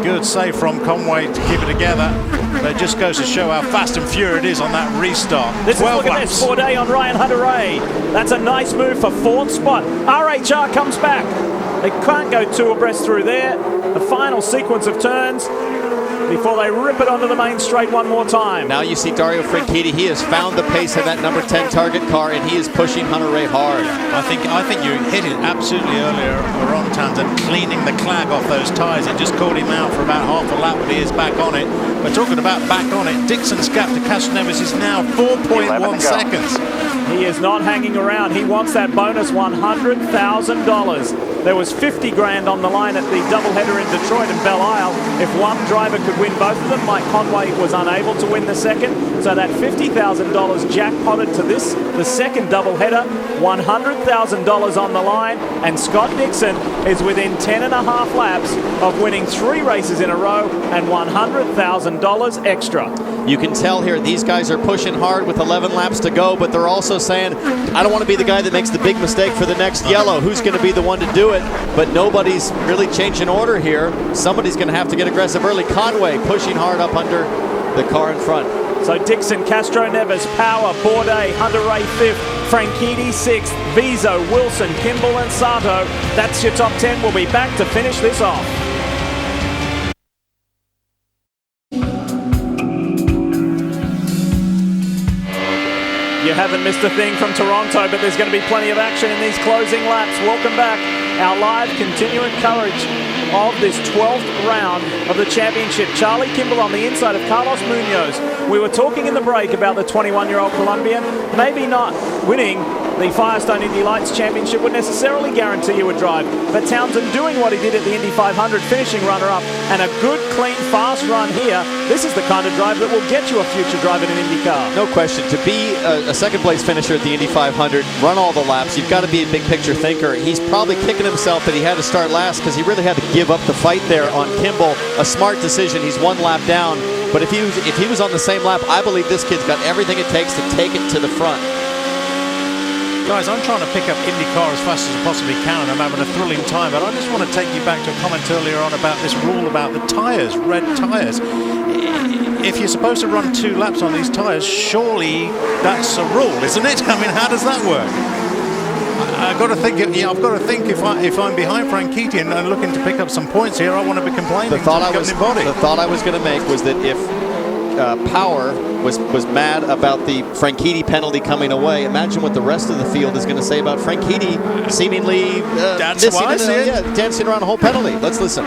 Good save from Conway to keep it together. But it just goes to show how fast and furious it is on that restart. Look at this, Bourdais on Ryan Hunter-Reay. That's a nice move for 4th spot. RHR comes back. They can't go 2 abreast through there. The final sequence of turns before they rip it onto the main straight one more time. Now you see Dario Franchitti. He has found the pace of that number 10 target car, and he is pushing Hunter-Reay hard. I think you hit it absolutely earlier on, Tanzan, cleaning the clag off those tyres. It just caught him out for about half a lap, but he is back on it. We're talking about back on it. Dixon's gap to Castroneves is now 4.1 seconds. He is not hanging around. He wants that bonus $100,000. There was 50 grand on the line at the doubleheader in Detroit and Belle Isle. If one driver could win both of them, Mike Conway was unable to win the second. So that $50,000 jackpotted to the second doubleheader, $100,000 on the line, and Scott Dixon is within 10.5 laps of winning 3 races in a row and $100,000 extra. You can tell here these guys are pushing hard with 11 laps to go, but they're also saying, I don't want to be the guy that makes the big mistake for the next yellow. Who's going to be the one to do it? But nobody's really changing order here. Somebody's going to have to get aggressive early. Conway pushing hard up under the car in front. So Dixon, Castroneves, Power, Bourdais, Hunter-Reay 5th, Franchitti 6th, Vizo, Wilson, Kimball and Sato. That's your top 10. We'll be back to finish this off. You haven't missed a thing from Toronto, but there's going to be plenty of action in these closing laps. Welcome back. Our live continuing coverage of this 12th round of the championship. Charlie Kimball on the inside of Carlos Munoz. We were talking in the break about the 21-year-old Colombian. Maybe not winning the Firestone Indy Lights Championship would necessarily guarantee you a drive, but Townsend doing what he did at the Indy 500, finishing runner-up, and a good, clean, fast run here. This is the kind of drive that will get you a future drive in an Indy car. No question. To be a second-place finisher at the Indy 500, run all the laps, you've got to be a big-picture thinker. He's probably kicking himself that he had to start last because he really had to give up the fight there on Kimball. A smart decision. He's 1 lap down, but if he was on the same lap, I believe this kid's got everything it takes to take it to the front. Guys, I'm trying to pick up IndyCar as fast as I possibly can, and I'm having a thrilling time, but I just want to take you back to a comment earlier on about this rule about the tyres, red tyres. If you're supposed to run 2 laps on these tyres, surely that's a rule, isn't it? I mean, how does that work? I've got to think. I've got to think if I'm behind Franchitti and looking to pick up some points here, I want to be complaining. The thought I was going to make was that if Power was mad about the Franchitti penalty coming away. Imagine what the rest of the field is going to say about Franchitti seemingly dancing around a whole penalty. Let's listen.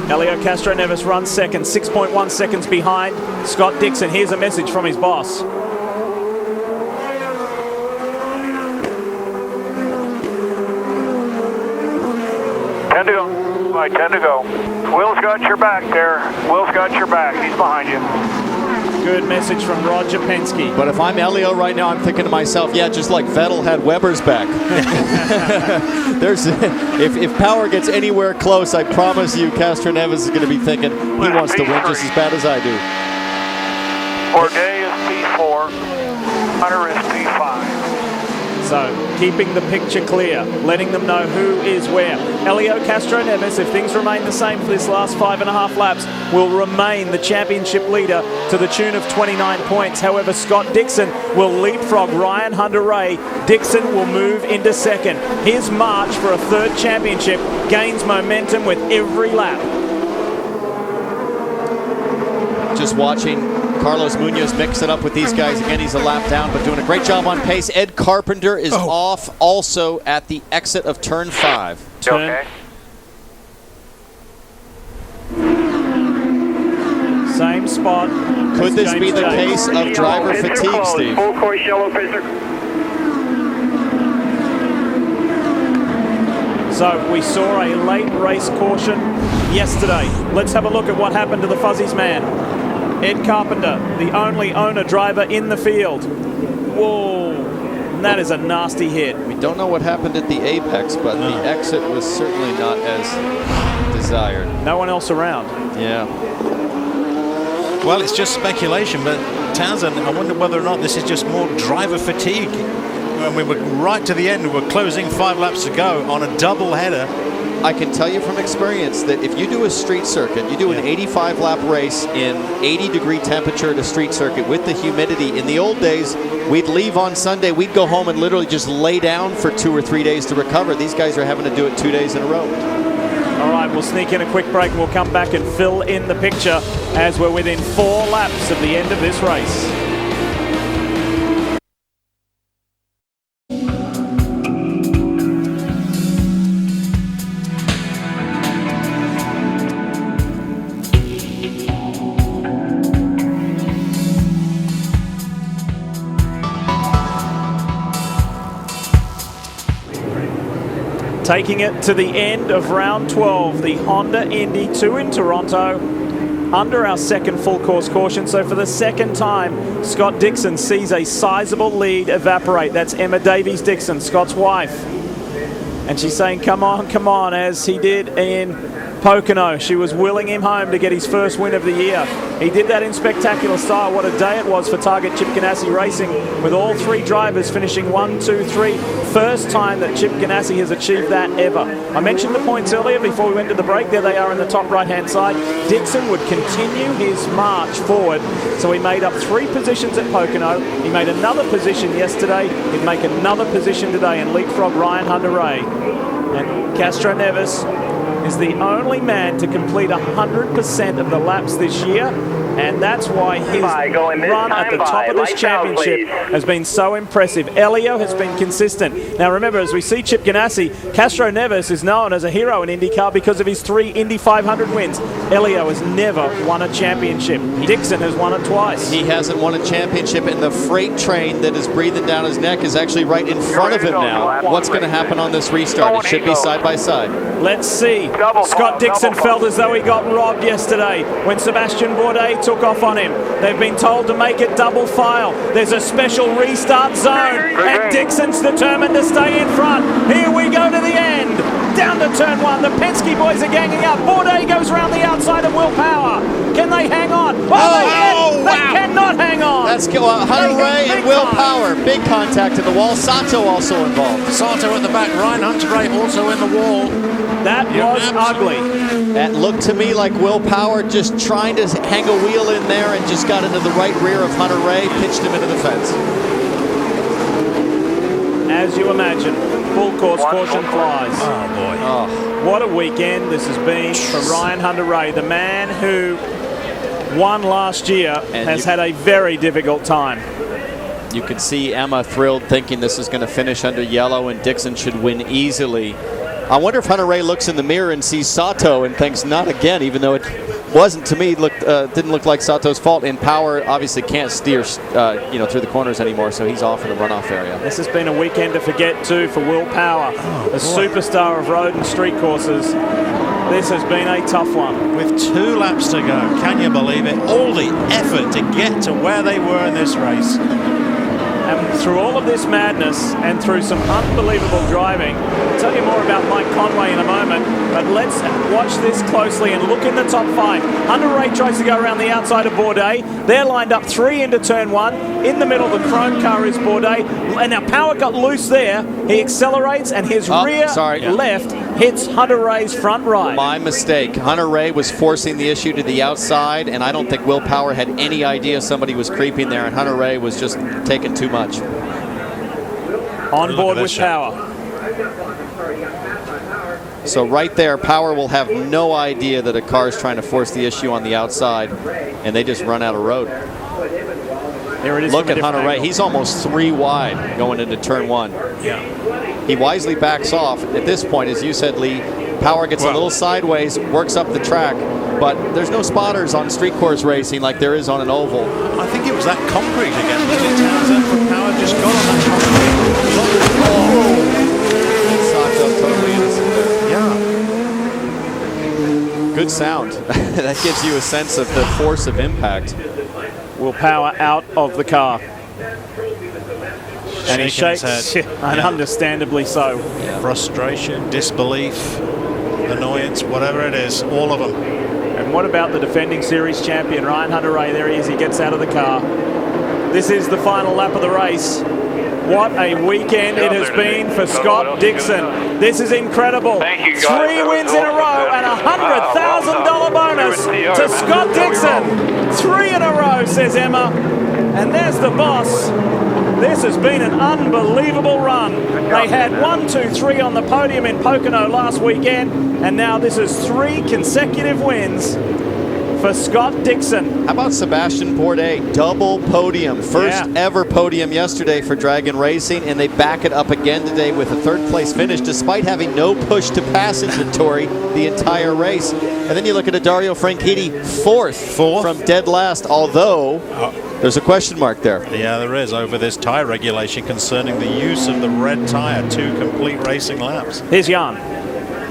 Helio Castroneves runs second, 6.1 seconds behind Scott Dixon. Here's a message from his boss. 10 to go. All right, 10 to go. Will's got your back there. Will's got your back. He's behind you. Good message from Roger Penske. But if I'm Elio right now, I'm thinking to myself, yeah, just like Vettel had Weber's back. If Power gets anywhere close, I promise you, Castroneves is going to be thinking he wants to win just as bad as I do. Bourdais is P4. Hunter is P5. So, keeping the picture clear, letting them know who is where. Helio Castroneves, if things remain the same for this last 5.5 laps, will remain the championship leader to the tune of 29 points. However, Scott Dixon will leapfrog Ryan Hunter-Reay. Dixon will move into second. His march for a third championship gains momentum with every lap. Just watching Carlos Munoz mix it up with these guys. Again, he's a lap down, but doing a great job on pace. Ed Carpenter is off also at the exit of turn 5. Okay. Same spot. Could this be the case of driver fatigue, Steve? Full course yellow pisser. So we saw a late race caution yesterday. Let's have a look at what happened to the Fuzzies man. Ed Carpenter, the only owner driver in the field. Whoa, and that is a nasty hit. We don't know what happened at the apex, but the exit was certainly not as desired. No one else around. Yeah. Well, it's just speculation, but Townsend, I wonder whether or not this is just more driver fatigue. When we were right to the end, we were closing 5 laps to go on a double header. I can tell you from experience that if you do a street circuit, you do an 85-lap race in 80-degree temperature at a street circuit with the humidity. In the old days, we'd leave on Sunday, we'd go home and literally just lay down for 2 or 3 days to recover. These guys are having to do it 2 days in a row. All right, we'll sneak in a quick break. We'll come back and fill in the picture as we're within 4 laps of the end of this race. Taking it to the end of round 12, the Honda Indy 2 in Toronto, under our second full course caution. So for the second time, Scott Dixon sees a sizable lead evaporate. That's Emma Davies Dixon, Scott's wife. And she's saying, come on, as he did in Pocono. She was willing him home to get his first win of the year. He did that in spectacular style. What a day it was for Target Chip Ganassi Racing, with all 3 drivers finishing 1, 2, 3. First time that Chip Ganassi has achieved that ever. I mentioned the points earlier before we went to the break. There they are in the top right-hand side. Dixon would continue his march forward. So he made up 3 positions at Pocono. He made another position yesterday. He'd make another position today and leapfrog Ryan Hunter-Reay. And Castroneves is the only man to complete 100% of the laps this year, and that's why his run at the top of this championship has been so impressive. Elio has been consistent. Now remember, as we see Chip Ganassi, Castroneves is known as a hero in IndyCar because of his 3 Indy 500 wins. Elio has never won a championship. Dixon has won it twice. He hasn't won a championship, and the freight train that is breathing down his neck is actually right in front of him now. What's going to happen on this restart? It should be side by side. Let's see. Scott Dixon felt as though he got robbed yesterday when Sebastian Bourdais took off on him. They've been told to make it double file. There's a special restart zone, and Dixon's determined to stay in front. Here we go to the end. Down to turn 1. The Penske boys are ganging up. Bourdais goes around the outside of Will Power. Can they hang on? They cannot hang on. That's Hunter-Reay and Will Power. Big contact in the wall. Sato also involved. Sato at the back. Ryan Hunter-Reay also in the wall. That was ugly. That looked to me like Will Power just trying to hang a wheel in there and just got into the right rear of Hunter-Reay, pitched him into the fence. As you imagine, full course caution flies. Oh boy. What a weekend this has been for Ryan Hunter-Reay, the man who won last year, has had a very difficult time. You can see Emma thrilled, thinking this is going to finish under yellow and Dixon should win easily. I wonder if Hunter-Reay looks in the mirror and sees Sato and thinks not again, even though it wasn't, to me, didn't look like Sato's fault. And Power obviously can't steer through the corners anymore, so he's off in the runoff area. This has been a weekend to forget too for Will Power, a superstar of road and street courses. This has been a tough one. With 2 laps to go, can you believe it? All the effort to get to where they were in this race. And through all of this madness and through some unbelievable driving, I'll tell you more about Mike Conway in a moment, but let's watch this closely and look in the top 5. Hunter-Reay tries to go around the outside of Bourdais. They're lined up 3 into turn 1. In the middle, the chrome car is Bourdais. And now Power got loose there. He accelerates and his rear left hits Hunter-Reay's front right. My mistake. Hunter-Reay was forcing the issue to the outside, and I don't think Will Power had any idea somebody was creeping there, and Hunter-Reay was just taking too much. On board with Power. So right there, Power will have no idea that a car is trying to force the issue on the outside, and they just run out of road. There it is. Look at Hunter-Reay. He's almost 3 wide going into turn 1. Yeah. He wisely backs off. At this point, as you said, Lee, Power gets a little sideways, works up the track, but there's no spotters on street course racing like there is on an oval. I think it was that concrete again. Townsend from Power just got on that concrete. Yeah. Good sound. That gives you a sense of the force of impact. Will Power out of the car. And he shakes, and understandably so. Yeah. Frustration, disbelief, annoyance, whatever it is, all of them. And what about the defending series champion, Ryan Hunter-Reay? There he is, he gets out of the car. This is the final lap of the race. What a weekend it has been for Scott Dixon. This is incredible. 3 wins in a row and a $100,000 bonus to Scott Dixon. 3 in a row, says Emma. And there's the boss. This has been an unbelievable run. They had 1, 2, 3 on the podium in Pocono last weekend, and now this is 3 consecutive wins for Scott Dixon. How about Sebastian Bourdais? Double podium. First ever podium yesterday for Dragon Racing, and they back it up again today with a 3rd place finish despite having no push to pass inventory the entire race. And then you look at a Dario Franchitti, 4th from dead last, although there's a question mark there. Yeah, there is, over this tyre regulation concerning the use of the red tyre. 2 complete racing laps. Here's Jan.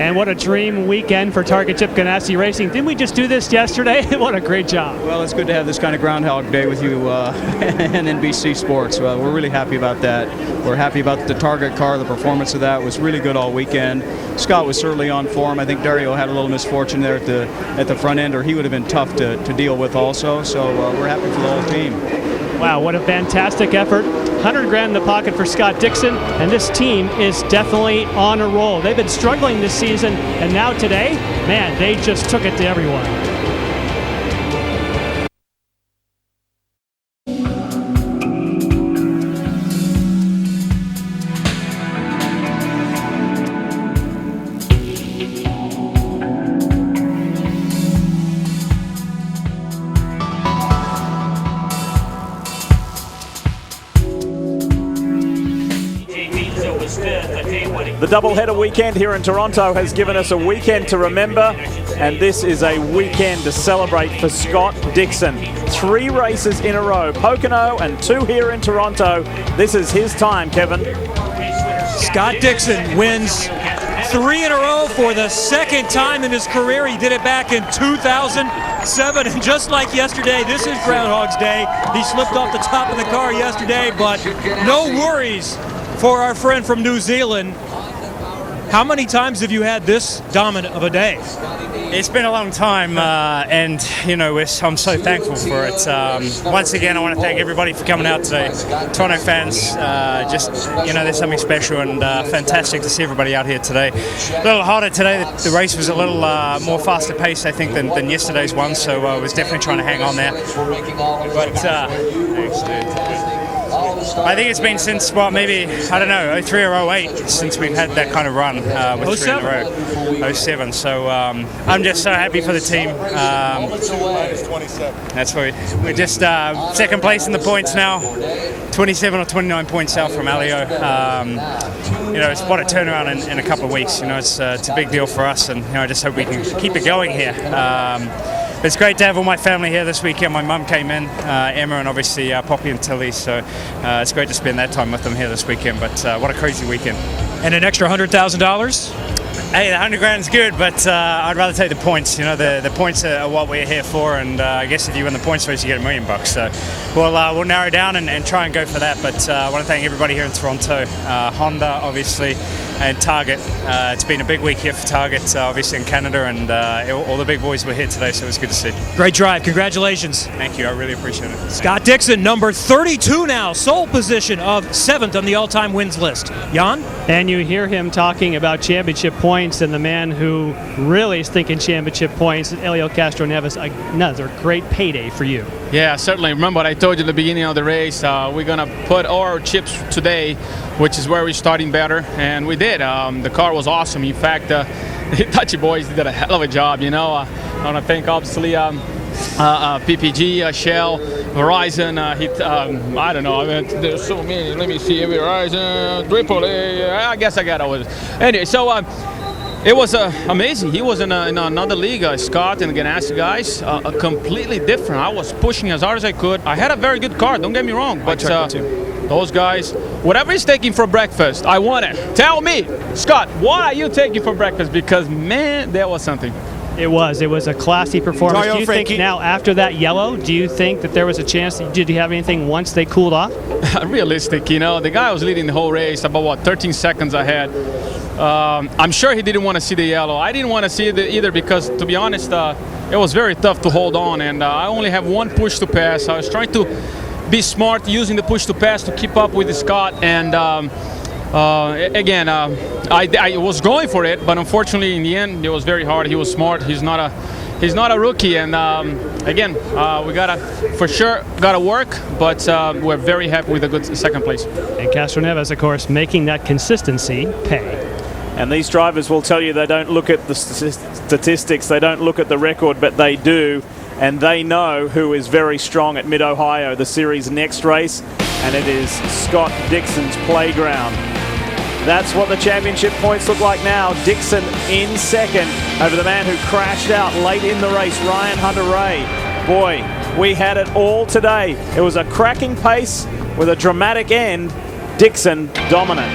And what a dream weekend for Target Chip Ganassi Racing. Didn't we just do this yesterday? What a great job. Well, it's good to have this kind of Groundhog Day with you and NBC Sports. We're really happy about that. We're happy about the Target car. The performance of that was really good all weekend. Scott was certainly on form. I think Dario had a little misfortune there at the front end, or he would have been tough to deal with also. So we're happy for the whole team. Wow, what a fantastic effort. 100 grand in the pocket for Scott Dixon, and this team is definitely on a roll. They've been struggling this season, and now today, man, they just took it to everyone. The doubleheader weekend here in Toronto has given us a weekend to remember, and this is a weekend to celebrate for Scott Dixon. 3 races in a row, Pocono and 2 here in Toronto. This is his time, Kevin. Scott Dixon wins 3 in a row for the 2nd time in his career. He did it back in 2007, and just like yesterday, this is Groundhog's Day. He slipped off the top of the car yesterday, but no worries for our friend from New Zealand. How many times have you had this dominant of a day? It's been a long time, and you know, I'm so thankful for it. Once again, I want to thank everybody for coming out today. Toronto fans, just, you know, there's something special and fantastic to see everybody out here today. A little harder today. The race was a little more faster paced, I think, than yesterday's one, so I was definitely trying to hang on there. But thanks, dude. I think it's been since, well, maybe, I don't know, 03 or 08 since we've had that kind of run with 3 in a row. 07. So I'm just so happy for the team. That's what we're just second place in the points now, 27 or 29 points out from Alio. It's what a turnaround in a couple of weeks. It's a big deal for us, and I just hope we can keep it going here. It's great to have all my family here this weekend. My mum came in, Emma, and obviously Poppy and Tilly. So it's great to spend that time with them here this weekend. But what a crazy weekend! And an extra $100,000. Hey, the $100,000 is good, but I'd rather take the points. The points are what we're here for, and I guess if you win the points race, you get $1 million. So we'll narrow down and try and go for that. But I want to thank everybody here in Toronto, Honda, obviously, and Target. It's been a big week here for Target, obviously in Canada, and all the big boys were here today, so it was good to see. Great drive. Congratulations. Thank you. I really appreciate it. Scott Dixon, number 32 now, sole position of 7th on the all-time wins list. Jan? And you hear him talking about championship points, and the man who really is thinking championship points, Helio Castroneves, another great payday for you. Yeah, certainly. Remember what I told you at the beginning of the race, we're going to put all our chips today, which is where we're starting better, and we did. The car was awesome. In fact, the Hitachi boys did a hell of a job, I want to thank, obviously, PPG, Shell, Verizon, I don't know, there's so many. Let me see, Verizon, AAA, I guess I got all of it. Anyway, so it was amazing. He was in another league, Scott and Ganassi guys, completely different. I was pushing as hard as I could. I had a very good car, don't get me wrong, but those guys, whatever he's taking for breakfast, I want it. Tell me, Scott, what are you taking for breakfast? Because, man, that was something. It was a classy performance. Do you think now, after that yellow, do you think that there was a chance? Did you have anything once they cooled off? Realistic, the guy was leading the whole race about 13 seconds ahead. I'm sure he didn't want to see the yellow. I didn't want to see it either because, to be honest, it was very tough to hold on, and I only have one push to pass. I was trying to be smart using the push to pass to keep up with Scott, and I was going for it, but unfortunately in the end it was very hard. He was smart. He's not a rookie, and we gotta work, but we're very happy with a good second place. And Castroneves, of course, making that consistency pay. And these drivers will tell you they don't look at the statistics, they don't look at the record, but they do, and they know who is very strong at Mid-Ohio, the series' next race, and it is Scott Dixon's playground. That's what the championship points look like now. Dixon in second over the man who crashed out late in the race, Ryan Hunter-Reay. Boy, we had it all today. It was a cracking pace with a dramatic end. Dixon dominant.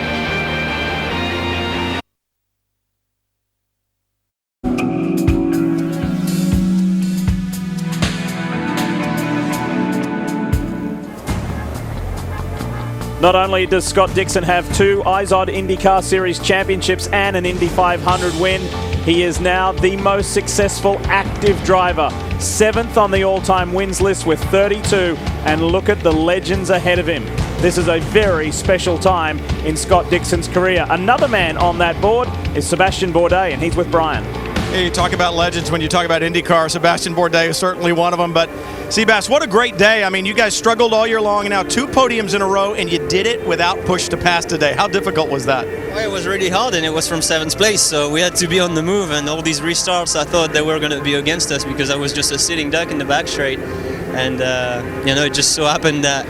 Not only does Scott Dixon have 2 IZOD IndyCar Series championships and an Indy 500 win, he is now the most successful active driver. 7th on the all-time wins list with 32, and look at the legends ahead of him. This is a very special time in Scott Dixon's career. Another man on that board is Sebastian Bourdais, and he's with Brian. Hey, you talk about legends when you talk about IndyCar. Sebastian Bourdais is certainly one of them, but Seabass, what a great day. I mean, you guys struggled all year long, and now 2 podiums in a row, and you did it without push to pass today. How difficult was that? Well, it was really hard, and it was from 7th place, so we had to be on the move, and all these restarts, I thought they were going to be against us because I was just a sitting duck in the back straight, and it just so happened that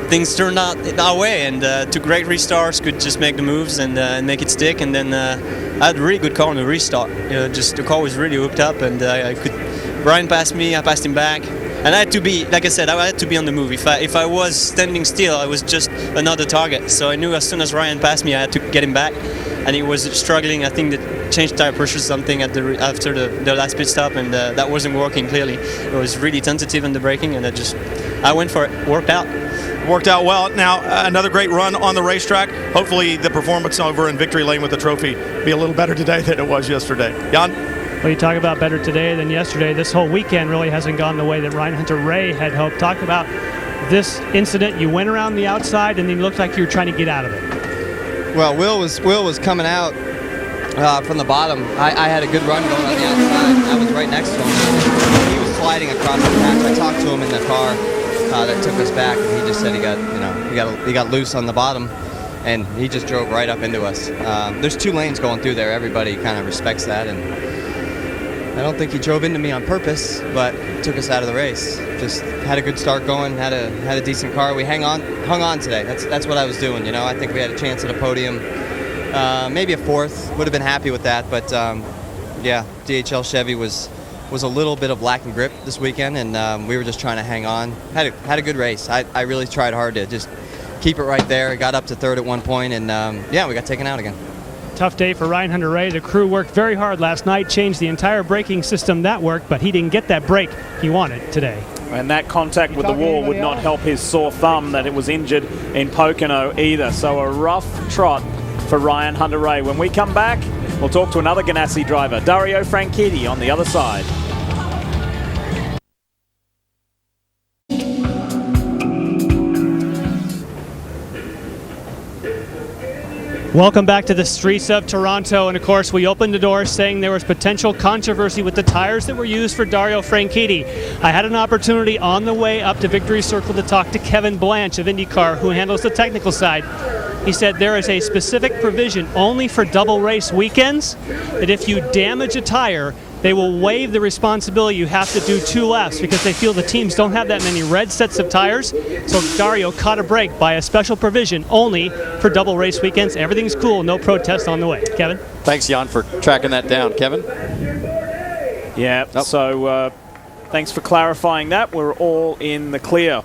things turned out our way, and 2 great restarts could just make the moves and make it stick, and then I had a really good car on the restart. Just the car was really hooked up, and Brian passed me, I passed him back, and I had to be, like I said, I had to be on the move. If I was standing still, I was just another target. So I knew as soon as Ryan passed me, I had to get him back, and he was struggling. I think that changed tire pressure or something after the last pit stop, and that wasn't working clearly. It was really tentative in the braking, and I went for it. Worked out well. Now, another great run on the racetrack. Hopefully the performance over in victory lane with the trophy be a little better today than it was yesterday. Jan? Well, you talk about better today than yesterday. This whole weekend really hasn't gone the way that Ryan Hunter-Reay had hoped. Talk about this incident. You went around the outside, and then you looked like you were trying to get out of it. Well, Will was coming out from the bottom. I had a good run going on the outside. I was right next to him. He was sliding across the track. I talked to him in the car. that took us back, and he just said he got loose on the bottom, and he just drove right up into us. There's 2 lanes going through there. Everybody kind of respects that, and I don't think he drove into me on purpose, but took us out of the race. Just had a good start going, had a decent car. We hung on today. That's what I was doing. I think we had a chance at a podium, maybe a 4th. Would have been happy with that, but yeah, DHL Chevy was a little bit of lack in grip this weekend, and we were just trying to hang on. Had a good race. I really tried hard to just keep it right there. Got up to 3rd at one point, and yeah, we got taken out again. Tough day for Ryan Hunter-Reay. The crew worked very hard last night, changed the entire braking system. That worked, but he didn't get that brake he wanted today. And that contact with the wall would not help his sore thumb that it was injured in Pocono either. So a rough trot for Ryan Hunter-Reay. When we come back, we'll talk to another Ganassi driver, Dario Franchitti, on the other side. Welcome back to the streets of Toronto, and of course we opened the door saying there was potential controversy with the tires that were used for Dario Franchitti. I had an opportunity on the way up to Victory Circle to talk to Kevin Blanche of IndyCar, who handles the technical side. He said there is a specific provision only for double race weekends that if you damage a tire, they will waive the responsibility. You have to do 2 laps because they feel the teams don't have that many red sets of tires. So Dario caught a break by a special provision only for double race weekends. Everything's cool, no protest on the way. Kevin? Thanks, Jan, for tracking that down. Kevin? Yeah, so thanks for clarifying that. We're all in the clear.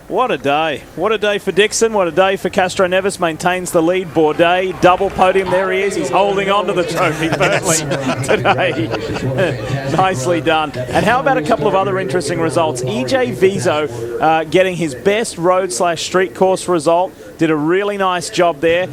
What a day. What a day for Dixon. What a day for Castro Neves. Maintains the lead. Bourdais, double podium. There he is. He's holding on to the trophy firmly today. Nicely done. And how about a couple of other interesting results? EJ Vizo getting his best road/street course result. Did a really nice job there.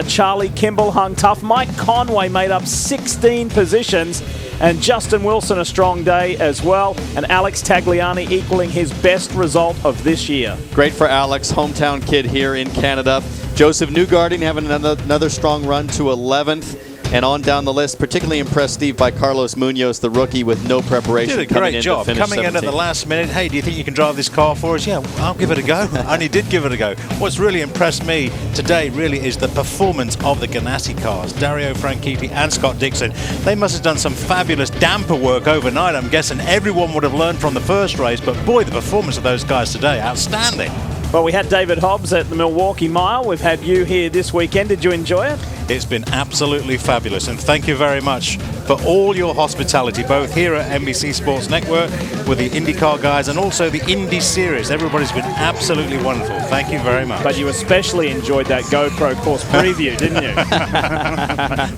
Charlie Kimball hung tough. Mike Conway made up 16 positions. And Justin Wilson, a strong day as well. And Alex Tagliani equaling his best result of this year. Great for Alex, hometown kid here in Canada. Joseph Newgarden having another strong run to 11th. And on down the list, particularly impressed, Steve, by Carlos Munoz, the rookie, with no preparation. Did a great job coming in at the last minute. Hey, do you think you can drive this car for us? Yeah, I'll give it a go. And he did give it a go. What's really impressed me today really is the performance of the Ganassi cars. Dario Franchitti and Scott Dixon. They must have done some fabulous damper work overnight. I'm guessing everyone would have learned from the first race, but boy, the performance of those guys today, outstanding. Well, we had David Hobbs at the Milwaukee Mile. We've had you here this weekend. Did you enjoy it? It's been absolutely fabulous, and thank you very much for all your hospitality, both here at NBC Sports Network with the IndyCar guys and also the Indy Series. Everybody's been absolutely wonderful. Thank you very much. But you especially enjoyed that GoPro course preview, didn't you?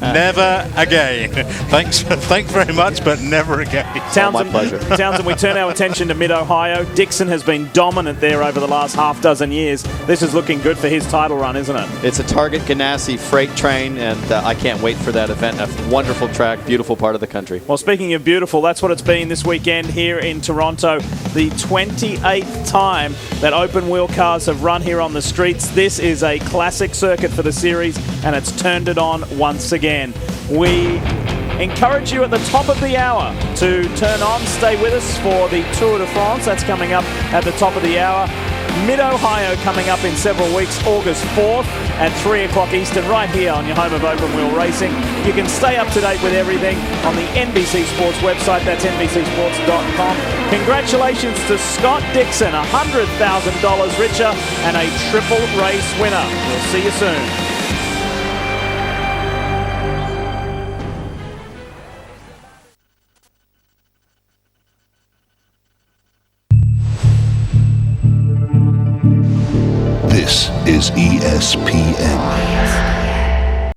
Never again. Thanks very much, but never again. Townsend, my pleasure. Townsend, we turn our attention to Mid-Ohio. Dixon has been dominant there over the last half dozen years. This is looking good for his title run, isn't it? It's a Target Ganassi freight train, and I can't wait for that event. A wonderful track, beautiful part of the country. Well, speaking of beautiful, that's what it's been this weekend here in Toronto. The 28th time that open wheel cars have run here on the streets. This is a classic circuit for the series, and it's turned it on once again. We encourage you at the top of the hour to turn on, stay with us for the Tour de France. That's coming up at the top of the hour. Mid-Ohio coming up in several weeks, August 4th at 3 o'clock Eastern, right here on your home of open wheel racing. You can stay up to date with everything on the NBC Sports website. That's NBCSports.com. Congratulations to Scott Dixon, $100,000 richer and a triple race winner. We'll see you soon. This is ESPN.